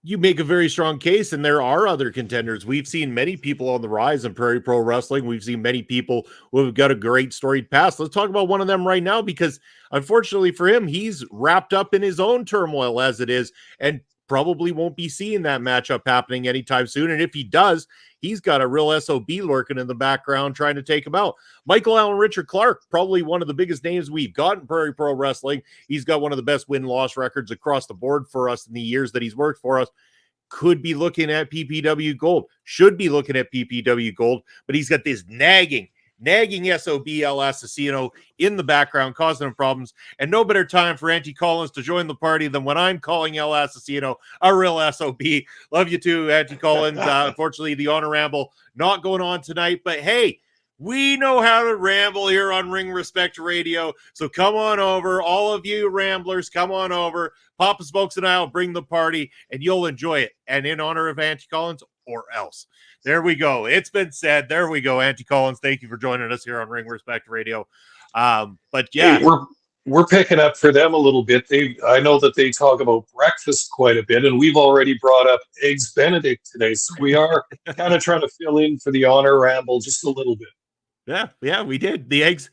You make a very strong case, and there are other contenders. We've seen many people on the rise in Prairie Pro Wrestling. We've seen many people who have got a great storied past. Let's talk about one of them right now, because unfortunately for him, he's wrapped up in his own turmoil as it is, and probably won't be seeing that matchup happening anytime soon. And if he does, he's got a real SOB lurking in the background trying to take him out. Michael Allen Richard Clark, probably one of the biggest names we've got in Prairie Pro Wrestling. He's got one of the best win-loss records across the board for us in the years that he's worked for us. Could be looking at PPW Gold, should be looking at PPW Gold, but he's got this nagging SOB El Assassino in the background causing him problems, and no better time for Auntie Collins to join the party than when I'm calling El Assassino a real SOB. Love you too, Auntie Collins. Unfortunately, the Honor Ramble not going on tonight, but hey, we know how to ramble here on Ring Respect Radio, so come on over, all of you ramblers, come on over. Papa Smokes and I will bring the party, and you'll enjoy it. And in honor of Auntie Collins, or else. There we go. It's been said. There we go. Auntie Collins, thank you for joining us here on Ring Respect Radio. But yeah, hey, we're picking up for them a little bit. I know that they talk about breakfast quite a bit, and we've already brought up Eggs Benedict today, so we are kind of trying to fill in for the Honor Ramble just a little bit. Yeah, we did. The eggs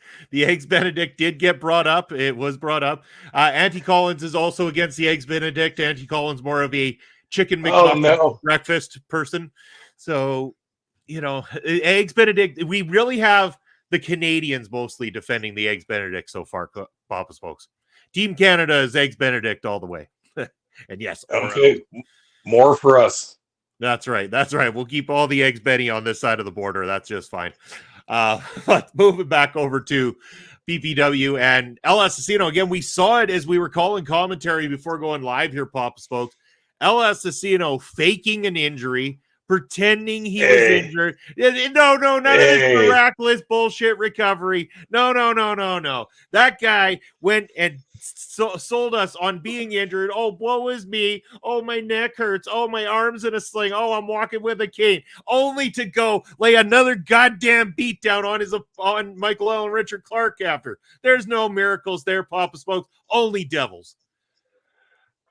Benedict did get brought up. It was brought up. Auntie Collins is also against the Eggs Benedict. Auntie Collins more of a chicken McMuffin breakfast person. So, Eggs Benedict, we really have the Canadians mostly defending the Eggs Benedict so far, Papa's folks. Team Canada is Eggs Benedict all the way. And yes, Okay, more for us. That's right. That's right. We'll keep all the eggs Benny on this side of the border. That's just fine. But moving back over to PPW and El Asesino. Again, we saw it as we were calling commentary before going live here, Papa's folks. El Asesino faking an injury, pretending he was injured. No, none of this miraculous bullshit recovery. No. That guy went and sold us on being injured. Oh, woe is me. Oh, my neck hurts. Oh, my arm's in a sling. Oh, I'm walking with a cane. Only to go lay another goddamn beat down on Michael Allen Richard Clark after. There's no miracles there, Papa Smokes. Only devils.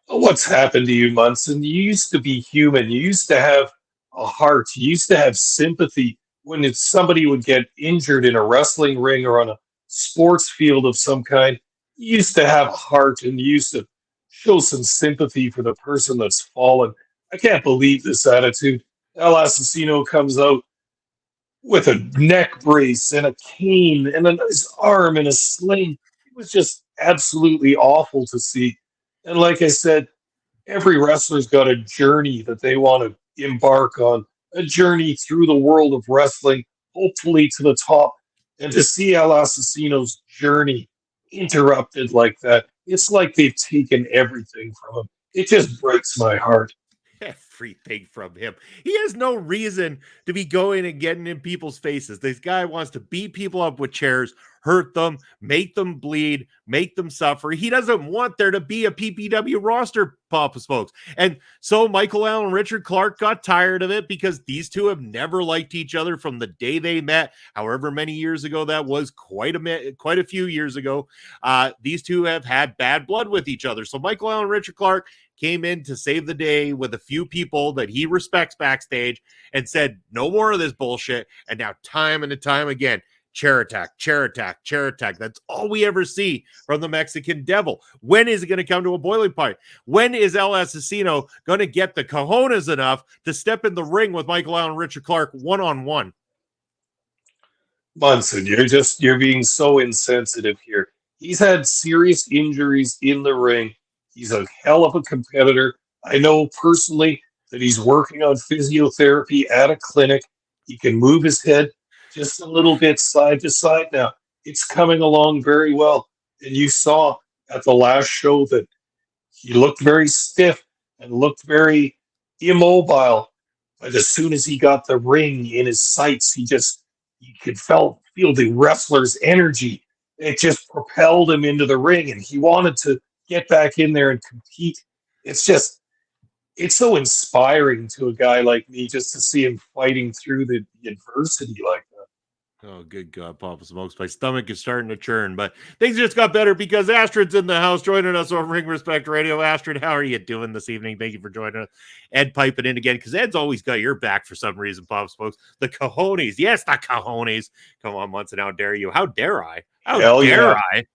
What's happened to you, Munson? You used to be human. You used to have a heart. You used to have sympathy when somebody would get injured in a wrestling ring or on a sports field of some kind. You used to have a heart and you used to show some sympathy for the person that's fallen. I can't believe this attitude. El Asesino comes out with a neck brace and a cane and his arm in a sling. It was just absolutely awful to see. And like I said, every wrestler's got a journey that they want to embark on, a journey through the world of wrestling, hopefully to the top. And to see El Asesino's journey interrupted like that, it's like they've taken everything from him. It just breaks my heart. Everything from him. He has no reason to be going and getting in people's faces. This guy wants to beat people up with chairs, hurt them, make them bleed, make them suffer. He doesn't want there to be a PPW roster, Papa's folks. And so Michael Allen and Richard Clark got tired of it because these two have never liked each other from the day they met, however many years ago that was, quite a few years ago. These two have had bad blood with each other. So Michael Allen and Richard Clark came in to save the day with a few people that he respects backstage and said, no more of this bullshit. And now time and time again, chair attack. That's all we ever see from the Mexican Devil. When is it going to come to a boiling point? When is El Asesino going to get the cojones enough to step in the ring with Michael Allen and Richard Clark one-on-one? Munson, you're being so insensitive here. He's had serious injuries in the ring. He's a hell of a competitor. I know personally that he's working on physiotherapy at a clinic. He can move his head just a little bit side to side now. It's coming along very well. And you saw at the last show that he looked very stiff and looked very immobile. But as soon as he got the ring in his sights, you could feel the wrestler's energy. It just propelled him into the ring, and he wanted to get back in there and compete. It's so inspiring to a guy like me just to see him fighting through the adversity like that. Oh, good God, Papa Smokes. My stomach is starting to churn, but things just got better because Astrid's in the house joining us on Ring Respect Radio. Astrid, how are you doing this evening? Thank you for joining us. Ed piping in again because Ed's always got your back for some reason, Papa Smokes. The cojones. Yes, the cojones. Come on, Munson, how dare you? How dare I? How dare I?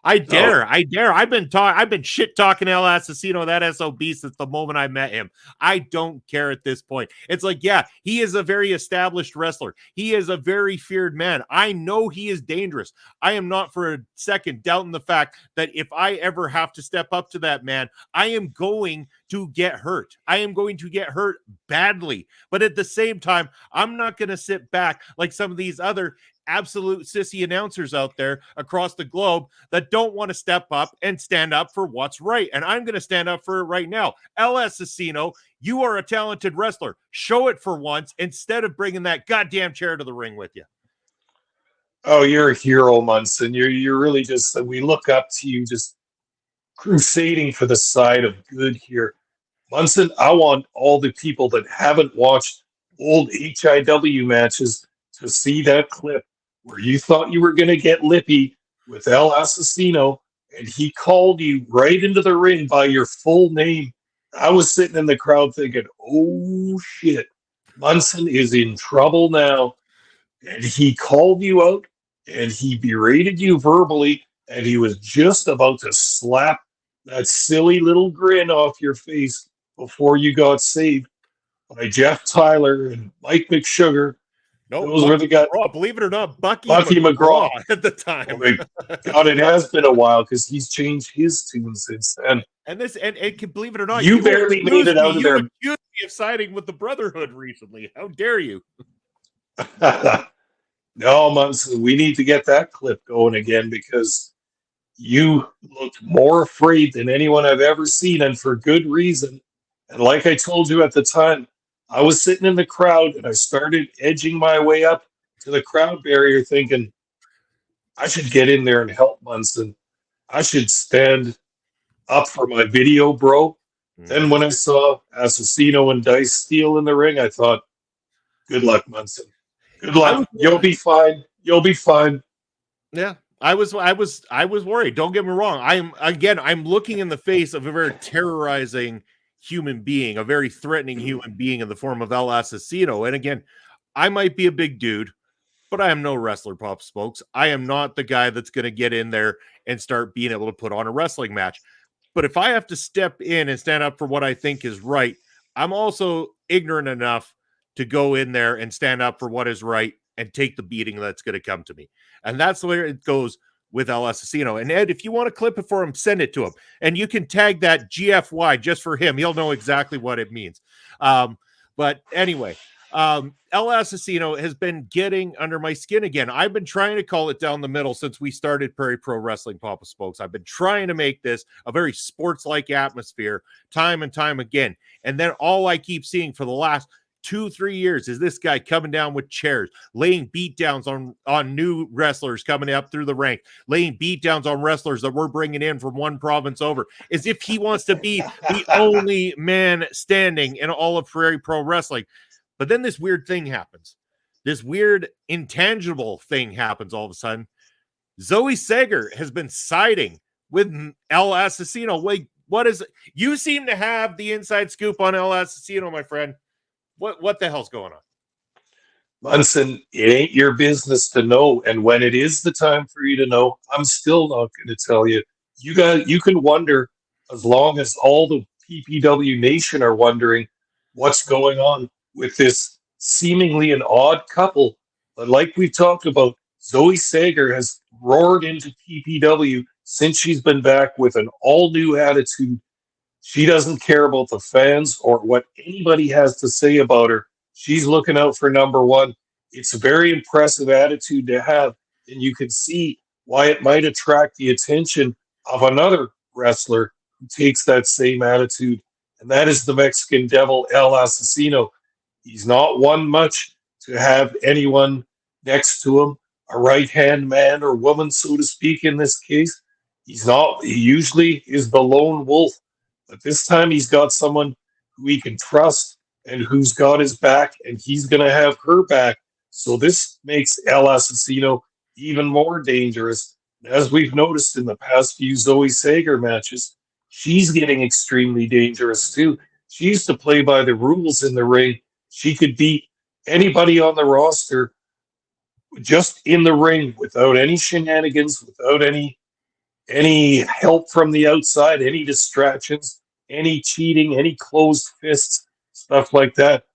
I dare. I've been shit talking El Asesino, that SOB, since the moment I met him. I don't care at this point. It's like, yeah, he is a very established wrestler. He is a very feared man. I know he is dangerous. I am not for a second doubting the fact that if I ever have to step up to that man, I am going to get hurt. I am going to get hurt badly. But at the same time, I'm not going to sit back like some of these other absolute sissy announcers out there across the globe that don't want to step up and stand up for what's right. And I'm going to stand up for it right now. El Asesino, you are a talented wrestler. Show it for once instead of bringing that goddamn chair to the ring with you. Oh, you're a hero, Munson. You're really just, we look up to you, just crusading for the side of good here. Munson, I want all the people that haven't watched old HIW matches to see that clip where you thought you were going to get lippy with El Asesino, and he called you right into the ring by your full name. I was sitting in the crowd thinking, oh, shit, Munson is in trouble now. And he called you out, and he berated you verbally, and he was just about to slap that silly little grin off your face before you got saved by Jeff Tyler and Mike McSugar. No, Those were the guys. believe it or not, Bucky McGraw. at the Oh time. my God, it has been a while because he's changed his tune since then. And can believe it or not, You barely made it out of there. You accused me of siding with the Brotherhood recently. How dare you? No, Munson, we need to get that clip going again because you looked more afraid than anyone I've ever seen, and for good reason. And like I told you at the time, I was sitting in the crowd and I started edging my way up to the crowd barrier thinking, I should get in there and help Munson. I should stand up for my video, bro. Then when I saw Assassino and Dice Steel in the ring, I thought, good luck, Munson. Good luck. You'll be fine. You'll be fine. Yeah. I was worried. Don't get me wrong. I'm looking in the face of a very terrorizing human being, a very threatening human being in the form of El Assassino. And again, I might be a big dude, but I am no wrestler, Pop Smokes. I am not the guy that's going to get in there and start being able to put on a wrestling match. But if I have to step in and stand up for what I think is right, I'm also ignorant enough to go in there and stand up for what is right and take the beating that's going to come to me. And that's where it goes with El Assassino. And Ed, if you want to clip it for him, send it to him. And you can tag that GFY just for him. He'll know exactly what it means. But anyway, El Assassino has been getting under my skin again. I've been trying to call it down the middle since we started Prairie Pro Wrestling, Papa Spokes. I've been trying to make this a very sports-like atmosphere time and time again. And then all I keep seeing for the last 2-3 years is this guy coming down with chairs, laying beatdowns on new wrestlers coming up through the ranks, laying beatdowns on wrestlers that we're bringing in from one province over, as if he wants to be the only man standing in all of Prairie Pro Wrestling. But then this weird thing happens. This weird intangible thing happens all of a sudden. Zoe Sager has been siding with El Assassino. Wait, what is it? You seem to have the inside scoop on El Assassino, my friend. What the hell's going on? Munson, it ain't your business to know. And when it is the time for you to know, I'm still not going to tell you. You can wonder as long as all the PPW Nation are wondering what's going on with this seemingly an odd couple. But like we've talked about, Zoe Sager has roared into PPW since she's been back with an all-new attitude. She doesn't care about the fans or what anybody has to say about her. She's looking out for number one. It's a very impressive attitude to have, and you can see why it might attract the attention of another wrestler who takes that same attitude, and that is the Mexican Devil, El Assassino. He's not one much to have anyone next to him, a right-hand man or woman, so to speak, in this case. He usually is the lone wolf. But this time he's got someone who he can trust and who's got his back, and he's going to have her back. So this makes El Assassino even more dangerous. As we've noticed in the past few Zoe Sager matches, she's getting extremely dangerous too. She used to play by the rules in the ring. She could beat anybody on the roster just in the ring without any shenanigans, without any help from the outside, any distractions, any cheating, any closed fists, stuff like that.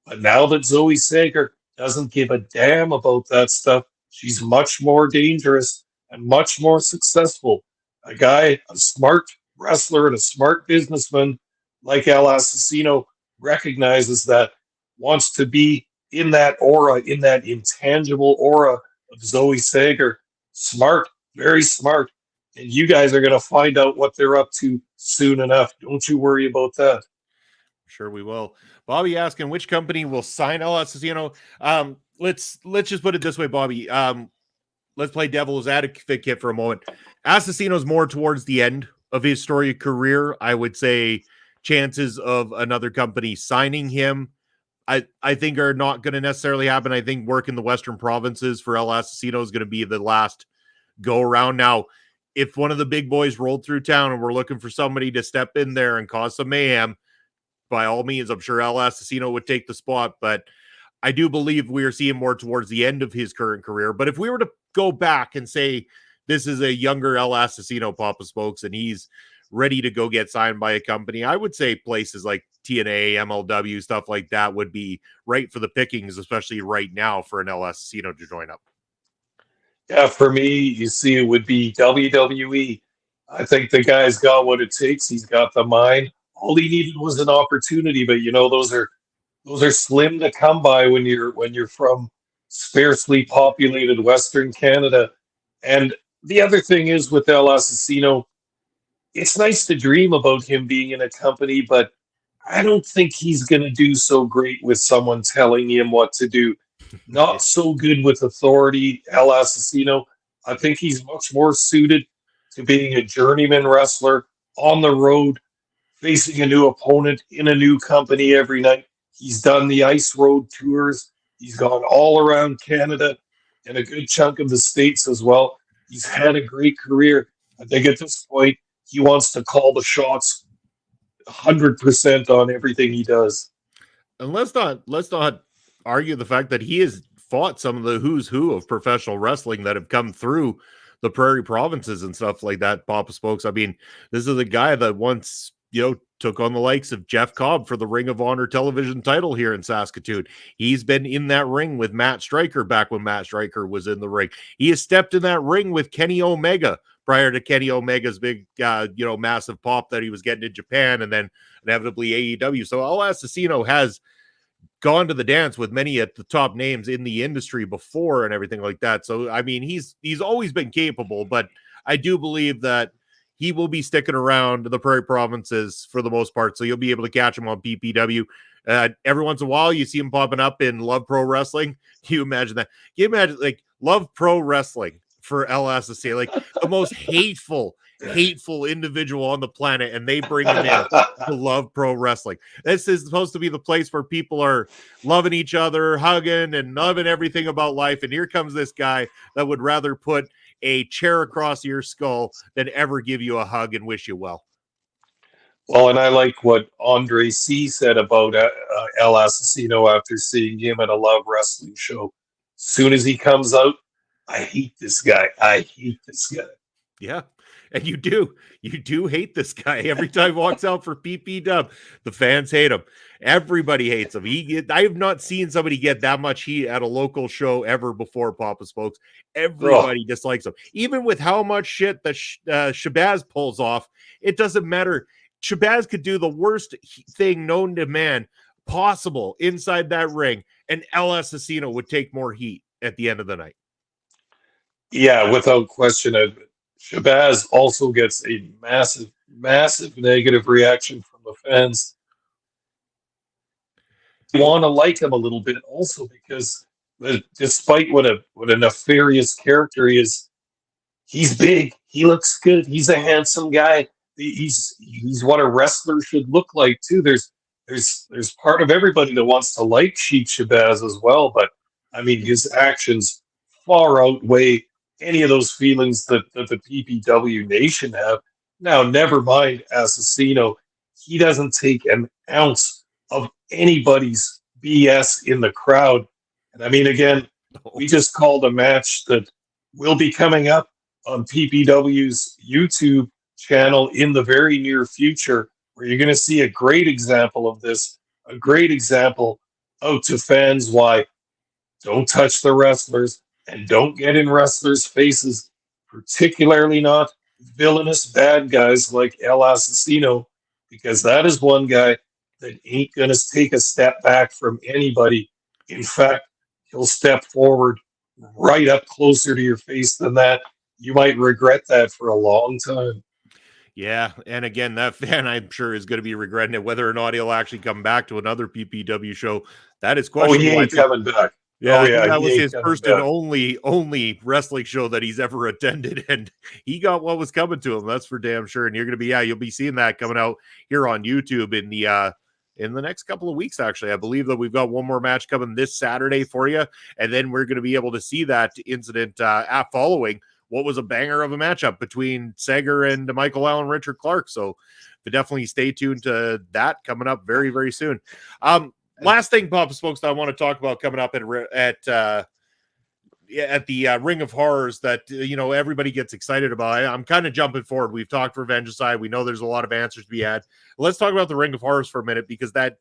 But now that Zoe Sager doesn't give a damn about that stuff, she's much more dangerous and much more successful. A smart wrestler and a smart businessman like El Assassino recognizes that, wants to be in that aura, in that intangible aura of Zoe Sager. Smart, very smart. And you guys are going to find out what they're up to soon enough. Don't you worry about that. Sure we will. Bobby asking which company will sign El Assassino. Let's just put it this way, Bobby. Let's play devil's advocate for a moment. Assassino's more towards the end of his story career. I would say chances of another company signing him, I think, are not going to necessarily happen. I think work in the Western provinces for El Assassino is going to be the last go around. Now, if one of the big boys rolled through town and we're looking for somebody to step in there and cause some mayhem, by all means, I'm sure El Assassino would take the spot. But I do believe we are seeing more towards the end of his current career. But if we were to go back and say this is a younger El Assassino, Papa Smokes, and he's ready to go get signed by a company, I would say places like TNA, MLW, stuff like that would be right for the pickings, especially right now for an El Asesino to join up. Yeah, for me, you see, it would be WWE. I think the guy's got what it takes. He's got the mind. All he needed was an opportunity, but those are slim to come by when you're from sparsely populated Western Canada. And the other thing is with El Asesino, it's nice to dream about him being in a company, but I don't think he's going to do so great with someone telling him what to do. Not so good with authority, El Asesino. I think he's much more suited to being a journeyman wrestler on the road, facing a new opponent in a new company every night. He's done the ice road tours. He's gone all around Canada and a good chunk of the States as well. He's had a great career. I think at this point, he wants to call the shots 100% on everything he does. And let's not argue the fact that he has fought some of the who's who of professional wrestling that have come through the prairie provinces and stuff like that. Papa Spokes. I mean, this is a guy that once, took on the likes of Jeff Cobb for the Ring of Honor television title here in Saskatoon. He's been in that ring with Matt Stryker back when Matt Stryker was in the ring. He has stepped in that ring with Kenny Omega prior to Kenny Omega's big, massive pop that he was getting in Japan and then inevitably AEW. So El Asesino has gone to the dance with many of the top names in the industry before and everything like that. So, I mean, he's always been capable, but I do believe that he will be sticking around the prairie provinces for the most part. So you'll be able to catch him on PPW. Every once in a while, you see him popping up in Love Pro Wrestling. Can you imagine that? Can you imagine like Love Pro Wrestling for El Asesino, like the most hateful individual on the planet, and they bring him in to Love Pro Wrestling. This is supposed to be the place where people are loving each other, hugging, and loving everything about life. And here comes this guy that would rather put a chair across your skull than ever give you a hug and wish you well. Well, and I like what Andre C. said about El Asesino after seeing him at a Love Wrestling show. Soon as he comes out, I hate this guy. I hate this guy. Yeah. And you do hate this guy every time he walks out for PPW. The fans hate him. Everybody hates him. I have not seen somebody get that much heat at a local show ever before, Papa Spokes. Everybody dislikes him. Even with how much shit that Shabazz pulls off, it doesn't matter. Shabazz could do the worst thing known to man possible inside that ring, and El Asesino would take more heat at the end of the night. Yeah, without question. Shabazz also gets a massive, massive negative reaction from the fans. You want to like him a little bit also because despite what a nefarious character he is, he's big. He looks good. He's a handsome guy. He's what a wrestler should look like too. There's part of everybody that wants to like Sheik Shabazz as well, but I mean his actions far outweigh any of those feelings that the PPW nation have. Now, never mind Asesino. He doesn't take an ounce of anybody's BS in the crowd. And I mean, again, we just called a match that will be coming up on PPW's YouTube channel in the very near future, where you're going to see a great example of this, a great example out to fans why don't touch the wrestlers, and don't get in wrestlers' faces, particularly not villainous bad guys like El Asesino, because that is one guy that ain't going to take a step back from anybody. In fact, he'll step forward right up closer to your face than that. You might regret that for a long time. Yeah, and again, that fan, I'm sure, is going to be regretting it. Whether or not he'll actually come back to another PPW show, that is questionable. Oh, he ain't coming back. Yeah, oh, yeah, that was he his ain't first coming and only wrestling show that he's ever attended, and he got what was coming to him. That's for damn sure. And you're going to be, you'll be seeing that coming out here on YouTube in the next couple of weeks. Actually, I believe that we've got one more match coming this Saturday for you, and then we're going to be able to see that incident following what was a banger of a matchup between Sager and Michael Allen, Richard Clark. So, but definitely stay tuned to that coming up very, very soon. Last thing, Papa Spokes, that I want to talk about coming up at at the Ring of Horrors that everybody gets excited about. I'm kind of jumping forward. We've talked Revengicide. We know there's a lot of answers to be had. Let's talk about the Ring of Horrors for a minute, because that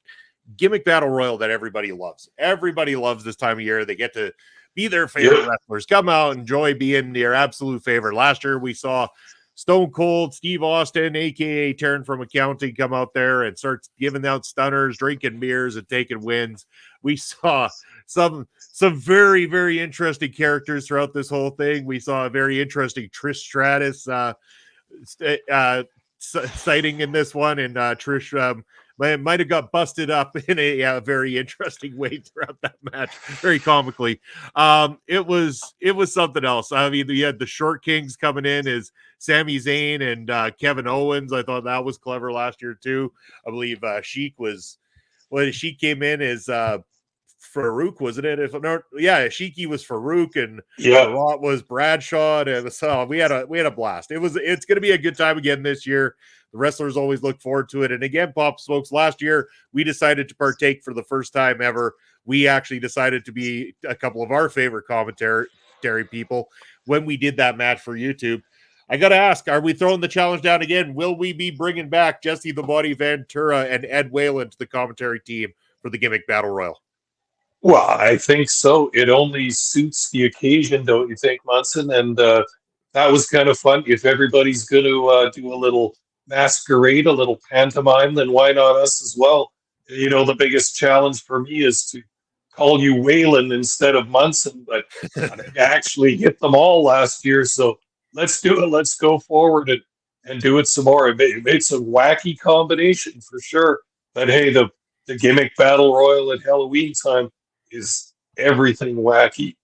gimmick battle royal that everybody loves. Everybody loves this time of year. They get to be their favorite wrestlers. Come out, enjoy being their absolute favorite. Last year we saw Stone Cold Steve Austin, aka Taryn from Accounting, come out there and start giving out stunners, drinking beers, and taking wins. We saw some very, very interesting characters throughout this whole thing. We saw a very interesting Trish Stratus sighting in this one, and Trish might have got busted up in a very interesting way throughout that match, very comically. It was something else. I mean, you had the Short Kings coming in as Sami Zayn and Kevin Owens. I thought that was clever last year too. I believe Sheik came in as Farouk, wasn't it? If not, yeah, Sheiky was Farouk, and Rot was Bradshaw, and so we had a blast. It's going to be a good time again this year. The wrestlers always look forward to it. And again, Pop Smokes, last year we decided to partake for the first time ever. We actually decided to be a couple of our favorite commentary people when we did that match for YouTube. I got to ask, are we throwing the challenge down again? Will we be bringing back Jesse the Body Ventura and Ed Whalen to the commentary team for the Gimmick Battle Royal? Well, I think so. It only suits the occasion, don't you think, Munson? And that was kind of fun. If everybody's going to do a little masquerade, a little pantomime, then why not us as well? The biggest challenge for me is to call you Whalen instead of Munson, but I actually hit them all last year. So let's do it. Let's go forward and do it some more. It made some wacky combination for sure. But hey, the Gimmick Battle Royal at Halloween time is everything wacky.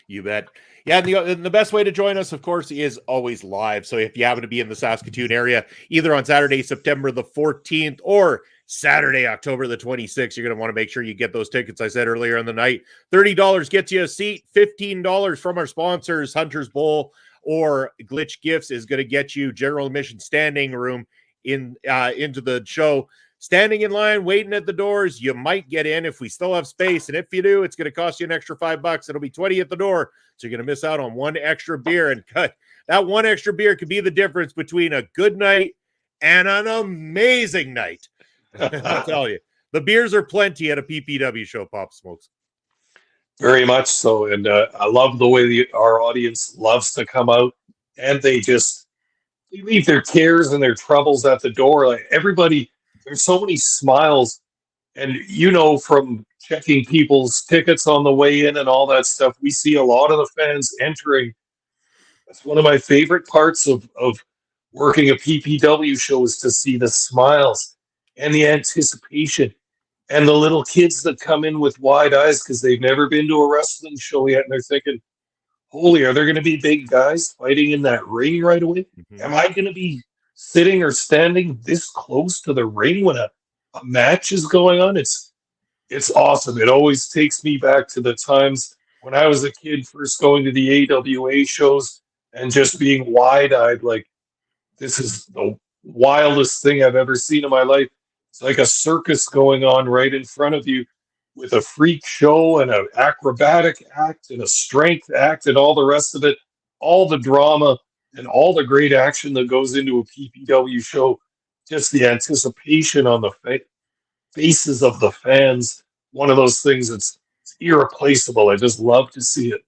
You bet. Yeah, and the best way to join us, of course, is always live. So if you happen to be in the Saskatoon area, either on Saturday, September the 14th, or Saturday, October the 26th, you're going to want to make sure you get those tickets. I said earlier in the night, $30 gets you a seat, $15 from our sponsors, Hunter's Bowl or Glitch Gifts, is going to get you general admission standing room into the show. Standing in line, waiting at the doors, you might get in if we still have space. And if you do, it's going to cost you an extra $5. It'll be $20 at the door. So you're going to miss out on one extra beer. And that one extra beer could be the difference between a good night and an amazing night. I'll tell you. The beers are plenty at a PPW show, Pop Smokes. Very much so. And I love the way our audience loves to come out, and they leave their cares and their troubles at the door. Like everybody, there's so many smiles, and from checking people's tickets on the way in and all that stuff, we see a lot of the fans entering. That's one of my favorite parts of working a PPW show, is to see the smiles and the anticipation, and the little kids that come in with wide eyes because they've never been to a wrestling show yet, and they're thinking, holy, are there going to be big guys fighting in that ring right away? Mm-hmm. Am I going to be sitting or standing this close to the ring when a match is going on? It's awesome. It always takes me back to the times when I was a kid, first going to the AWA shows and just being wide-eyed, like, this is the wildest thing I've ever seen in my life. It's like a circus going on right in front of you, with a freak show and an acrobatic act and a strength act and all the rest of it, all the drama and all the great action that goes into a PPW show. Just the anticipation on the faces of the fans, one of those things that's irreplaceable. I just love to see it.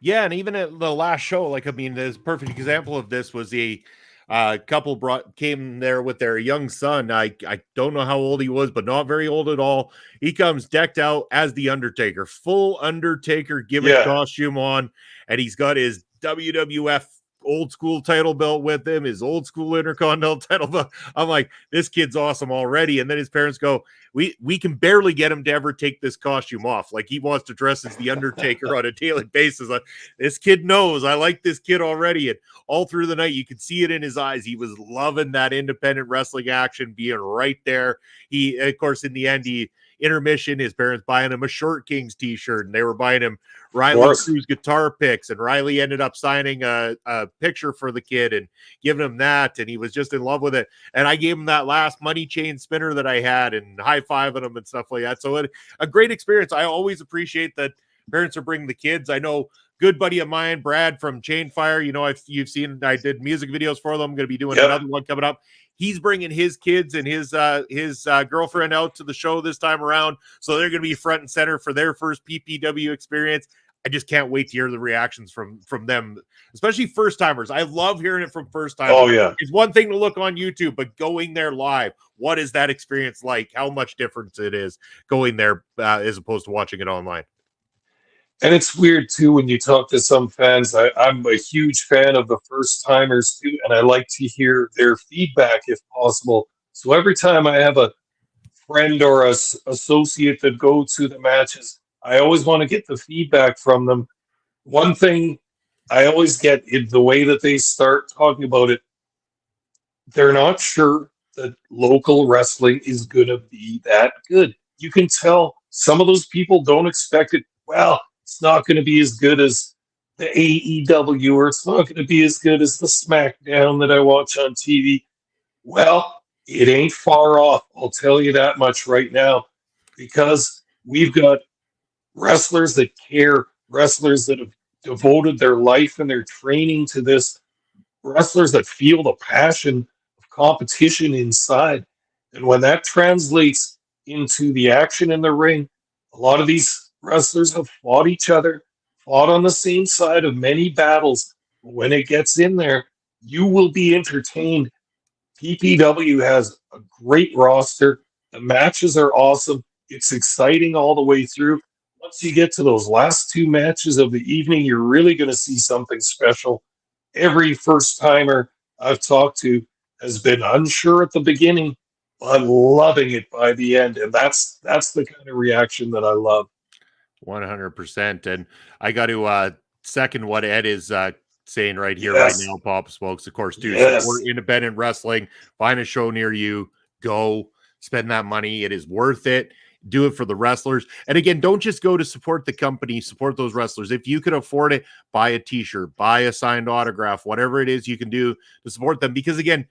Yeah, and even at the last show, the perfect example of this was the couple came there with their young son. I don't know how old he was, but not very old at all. He comes decked out as the Undertaker, full Undertaker gimmick costume on, and he's got his WWF old school title belt with him, his old school Intercontinental title belt. I'm like, this kid's awesome already. And then his parents go, we can barely get him to ever take this costume off. Like, he wants to dress as the Undertaker on a daily basis. This kid knows I like this kid already. And all through the night, you could see it in his eyes. He was loving that independent wrestling action, being right there. He, of course, in the end, intermission, his parents buying him a Short Kings t-shirt, and they were buying him Riley Cruz guitar picks, and Riley ended up signing a picture for the kid and giving him that, and he was just in love with it. And I gave him that last money chain spinner that I had and high-fiving him and stuff like that. So a great experience. I always appreciate that parents are bringing the kids. I know good buddy of mine, Brad from Chainfire, you've seen, I did music videos for them. I'm going to be doing another one coming up. He's bringing his kids and his girlfriend out to the show this time around. So they're going to be front and center for their first PPW experience. I just can't wait to hear the reactions from them, especially first timers. I love hearing it from first timers. Oh, yeah. It's one thing to look on YouTube, but going there live, what is that experience like? How much difference it is going there as opposed to watching it online. And it's weird too when you talk to some fans. I'm a huge fan of the first timers too, and I like to hear their feedback if possible. So every time I have a friend or associate that go to the matches, I always want to get the feedback from them. One thing I always get in the way that they start talking about it, they're not sure that local wrestling is going to be that good. You can tell some of those people don't expect it. Well, it's not going to be as good as the AEW, or it's not going to be as good as the SmackDown that I watch on TV. Well, it ain't far off. I'll tell you that much right now, because we've got wrestlers that care, wrestlers that have devoted their life and their training to this, wrestlers that feel the passion of competition inside. And when that translates into the action in the ring, a lot of these wrestlers have fought each other, fought on the same side of many battles. But when it gets in there, you will be entertained. PPW has a great roster. The matches are awesome. It's exciting all the way through. Once you get to those last two matches of the evening, you're really going to see something special. Every first timer I've talked to has been unsure at the beginning, but loving it by the end. And that's the kind of reaction that I love. 100%. And I got to second what Ed is saying right here, right now, Pop Smokes. Of course, do support independent wrestling. Find a show near you. Go spend that money. It is worth it. Do it for the wrestlers. And again, don't just go to support the company, support those wrestlers. If you can afford it, buy a t-shirt, buy a signed autograph, whatever it is you can do to support them. Because again,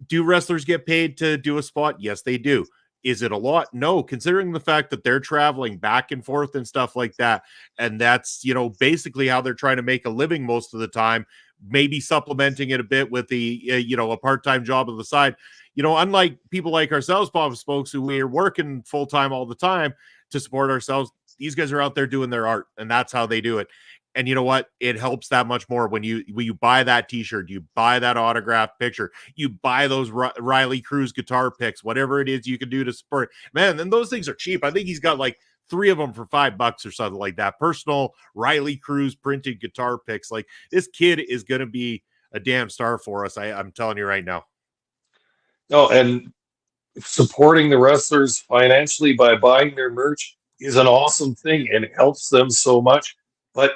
do wrestlers get paid to do a spot? Yes, they do. Is it a lot? No, considering the fact that they're traveling back and forth and stuff like that. And that's, basically how they're trying to make a living most of the time, maybe supplementing it a bit with the, a part-time job on the side. Unlike people like ourselves, Pop Spokes, who we are working full-time all the time to support ourselves, these guys are out there doing their art, and that's how they do it. And you know what? It helps that much more when you buy that t-shirt, you buy that autograph picture, you buy those Riley Cruz guitar picks, whatever it is you can do to support. Man, and those things are cheap. I think he's got like 3 of them for $5 or something like that. Personal Riley Cruz printed guitar picks. Like, this kid is going to be a damn star for us. I'm telling you right now. No, and supporting the wrestlers financially by buying their merch is an awesome thing, and it helps them so much. But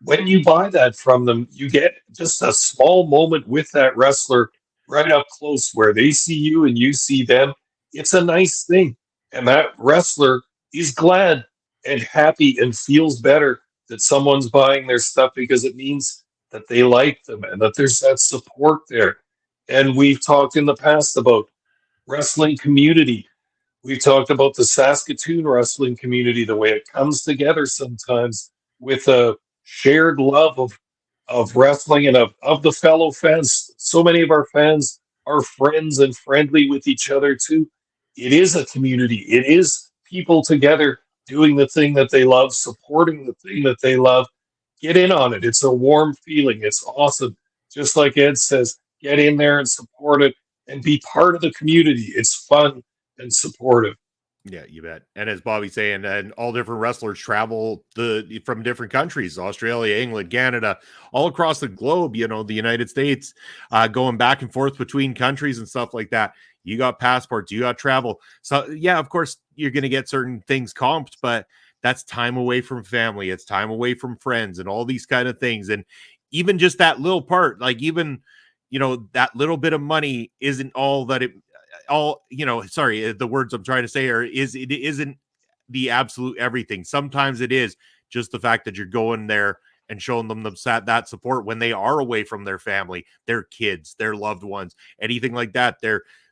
when you buy that from them, you get just a small moment with that wrestler right up close where they see you and you see them. It's a nice thing. And that wrestler is glad and happy and feels better that someone's buying their stuff, because it means that they like them and that there's that support there. And we've talked in the past about wrestling community. We've talked about the Saskatoon wrestling community, the way it comes together sometimes with a shared love of wrestling and of the fellow fans. So many of our fans are friends and friendly with each other too. It is a community. It is people together doing the thing that they love, supporting the thing that they love. Get in on it. It's a warm feeling. It's awesome. Just like Ed says, get in there and support it and be part of the community. It's fun and supportive. Yeah, you bet. And as Bobby's saying, and all different wrestlers travel from different countries, Australia, England, Canada, all across the globe, the United States, going back and forth between countries and stuff like that. You got passports, you got travel. So yeah, of course you're going to get certain things comped, but that's time away from family. It's time away from friends and all these kind of things. And even just that little part, like even, that little bit of money isn't all that it, the words I'm trying to say it isn't the absolute everything. Sometimes it is just the fact that you're going there and showing them that support when they are away from their family, their kids, their loved ones, anything like that.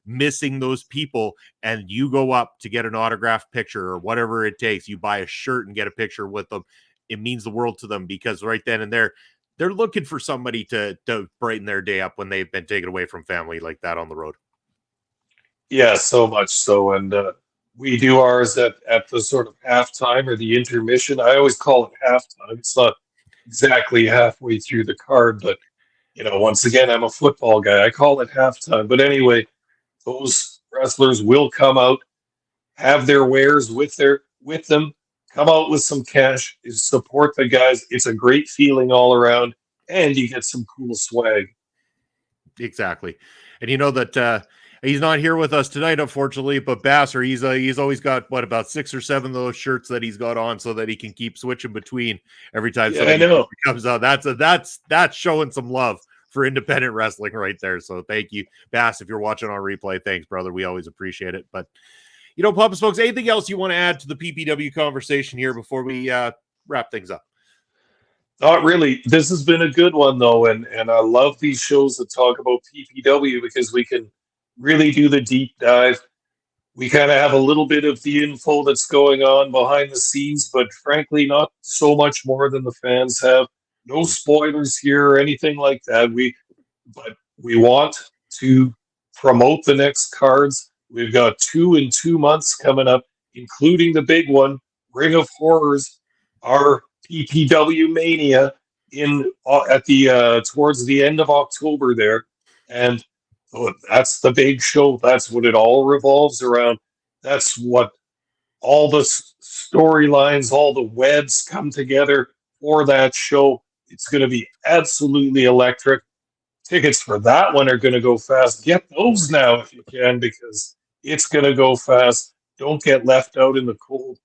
missing those people, and you go up to get an autographed picture or whatever it takes, you buy a shirt and get a picture with them, it means the world to them, because right then and there, they're looking for somebody to brighten their day up when they've been taken away from family like that on the road. Yeah, so much so. And we do ours at the sort of halftime or the intermission. I always call it halftime. It's not exactly halfway through the card, but once again, I'm a football guy. I call it halftime. But anyway, those wrestlers will come out, have their wares with them, come out with some cash, support the guys. It's a great feeling all around, and you get some cool swag. Exactly. And you know that he's not here with us tonight, unfortunately, but Basser, he's always got about 6 or 7 of those shirts that he's got on so that he can keep switching between every time somebody comes out. That's showing some love for independent wrestling right there. So thank you, Bass. If you're watching on replay, thanks, brother. We always appreciate it. But Papa folks, anything else you want to add to the PPW conversation here before we wrap things up? Not really. This has been a good one, though, and I love these shows that talk about PPW because we can really do the deep dive. We kind of have a little bit of the info that's going on behind the scenes, but frankly, not so much more than the fans have. No spoilers here or anything like that. But we want to promote the next cards. We've got 2 in 2 months coming up, including the big one, Ring of Horrors, our PPW Mania at the towards the end of October there, and that's the big show. That's what it all revolves around. That's what all the storylines, all the webs come together for that show. It's going to be absolutely electric. Tickets for that one are going to go fast. Get those now if you can, because it's going to go fast. Don't get left out in the cold.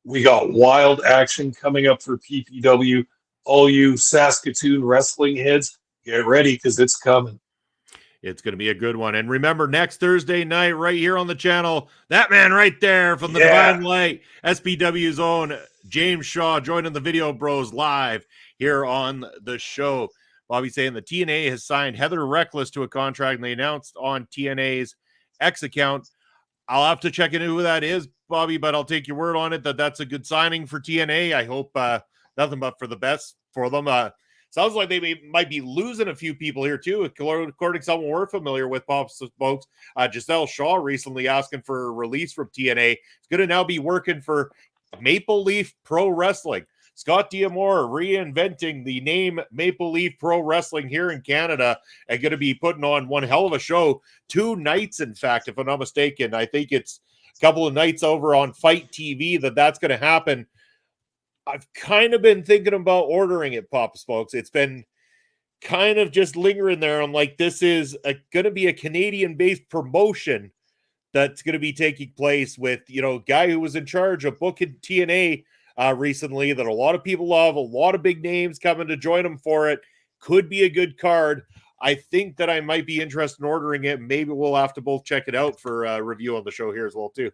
We got wild action coming up for PPW. All you Saskatoon wrestling heads, get ready because it's coming. It's going to be a good one. And remember, next Thursday night, right here on the channel, that man right there from the Divine Light, SPW's own James Shaw, joining the Video Bros live here on the show. Bobby saying the TNA has signed Heather Reckless to a contract, and they announced on TNA's X account. I'll have to check into who that is, Bobby, but I'll take your word on it that that's a good signing for TNA. I hope nothing but for the best for them. Sounds like they might be losing a few people here, too. According to someone we're familiar with, folks, Giselle Shaw recently asking for a release from TNA. It's going to now be working for Maple Leaf Pro Wrestling. Scott D'Amore reinventing the name Maple Leaf Pro Wrestling here in Canada and going to be putting on one hell of a show. 2 nights, in fact, if I'm not mistaken. I think it's a couple of nights over on Fight TV that's going to happen. I've kind of been thinking about ordering it, Papa Smokes. It's been kind of just lingering there. I'm like, this is going to be a Canadian-based promotion that's going to be taking place with, a guy who was in charge of booking TNA recently that a lot of people love, a lot of big names coming to join him for it. Could be a good card. I think that I might be interested in ordering it. Maybe we'll have to both check it out for a review on the show here as well, too.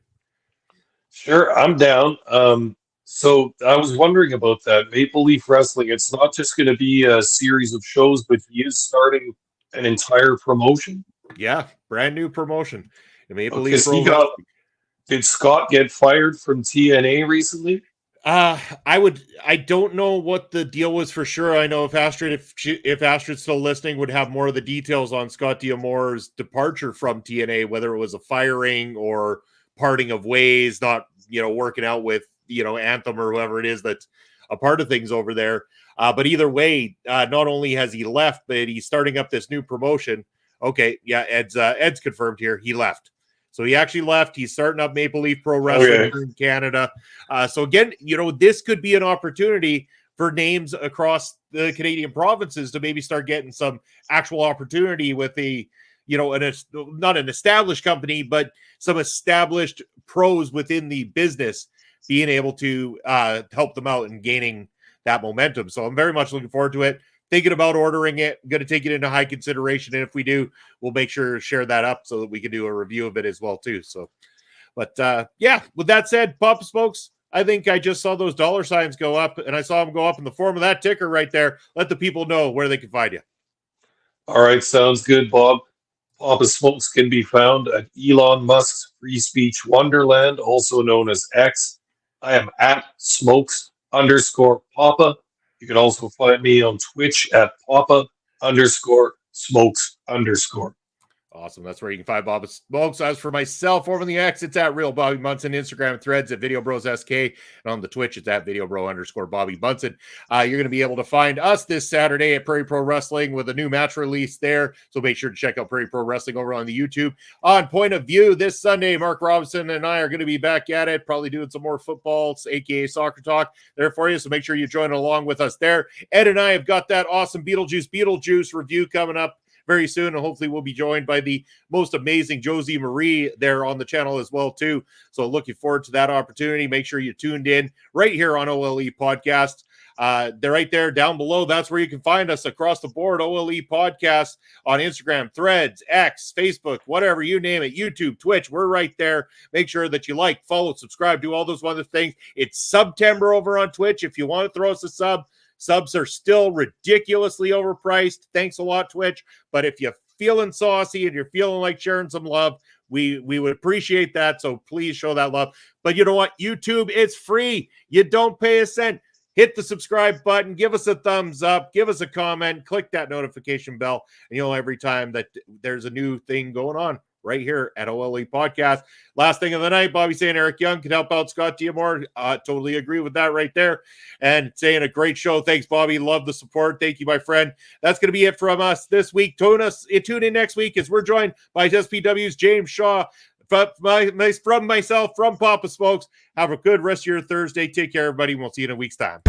Sure, I'm down. So I was wondering about that. Maple Leaf Wrestling, it's not just going to be a series of shows, but he is starting an entire promotion. Yeah, brand new promotion. Maple Leaf Pro Wrestling. Did Scott get fired from TNA recently? I don't know what the deal was for sure. I know if Astrid's still listening, would have more of the details on Scott D'Amore's departure from TNA, whether it was a firing or parting of ways, not, working out with, Anthem or whoever it is that's a part of things over there. But either way, not only has he left, but he's starting up this new promotion. Okay. Yeah. Ed's confirmed here. He left. So he actually left. He's starting up Maple Leaf Pro Wrestling here in Canada. So again, this could be an opportunity for names across the Canadian provinces to maybe start getting some actual opportunity with not an established company, but some established pros within the business being able to help them out and gaining that momentum. So I'm very much looking forward to it. Thinking about ordering it. I'm going to take it into high consideration. And if we do, we'll make sure to share that up so that we can do a review of it as well, too. So, but with that said, Papa Smokes, I think I just saw those dollar signs go up, and I saw them go up in the form of that ticker right there. Let the people know where they can find you. All right. Sounds good, Bob. Papa Smokes can be found at Elon Musk's Free Speech Wonderland, also known as X. I am at Smokes_Papa. You can also find me on Twitch at Papa_Smokes_. Awesome. That's where you can find Bob Smokes. As for myself, over on the X, it's at Real Bobby Munson. Instagram Threads at Video Bros SK. And on the Twitch, it's at Video Bro_Bobby Munson. You're going to be able to find us this Saturday at Prairie Pro Wrestling with a new match release there. So make sure to check out Prairie Pro Wrestling over on the YouTube. On Point of View this Sunday, Mark Robinson and I are going to be back at it, probably doing some more football, aka soccer talk there for you. So make sure you join along with us there. Ed and I have got that awesome Beetlejuice review coming up very soon, and hopefully we'll be joined by the most amazing Josie Marie there on the channel as well too. So looking forward to that opportunity. Make sure you tuned in right here on OLE Podcast. They're right there down below. That's where you can find us across the board. OLE Podcast on Instagram, Threads, X, Facebook, whatever you name it, YouTube, Twitch. We're right there. Make sure that you like, follow, subscribe, do all those other things. It's September over on Twitch. If you want to throw us a sub, subs are still ridiculously overpriced. Thanks a lot, Twitch. But if you're feeling saucy and you're feeling like sharing some love, we would appreciate that. So please show that love. But you know what? YouTube, it's free. You don't pay a cent. Hit the subscribe button. Give us a thumbs up. Give us a comment. Click that notification bell. And you'll know every time that there's a new thing going on right here at OLE Podcast. Last thing of the night, Bobby saying Eric Young can help out Scott Diamore. Totally agree with that right there. And saying a great show. Thanks, Bobby. Love the support. Thank you, my friend. That's going to be it from us this week. Tune in next week as we're joined by SPW's James Shaw. From myself, from Papa Smokes. Have a good rest of your Thursday. Take care, everybody. We'll see you in a week's time.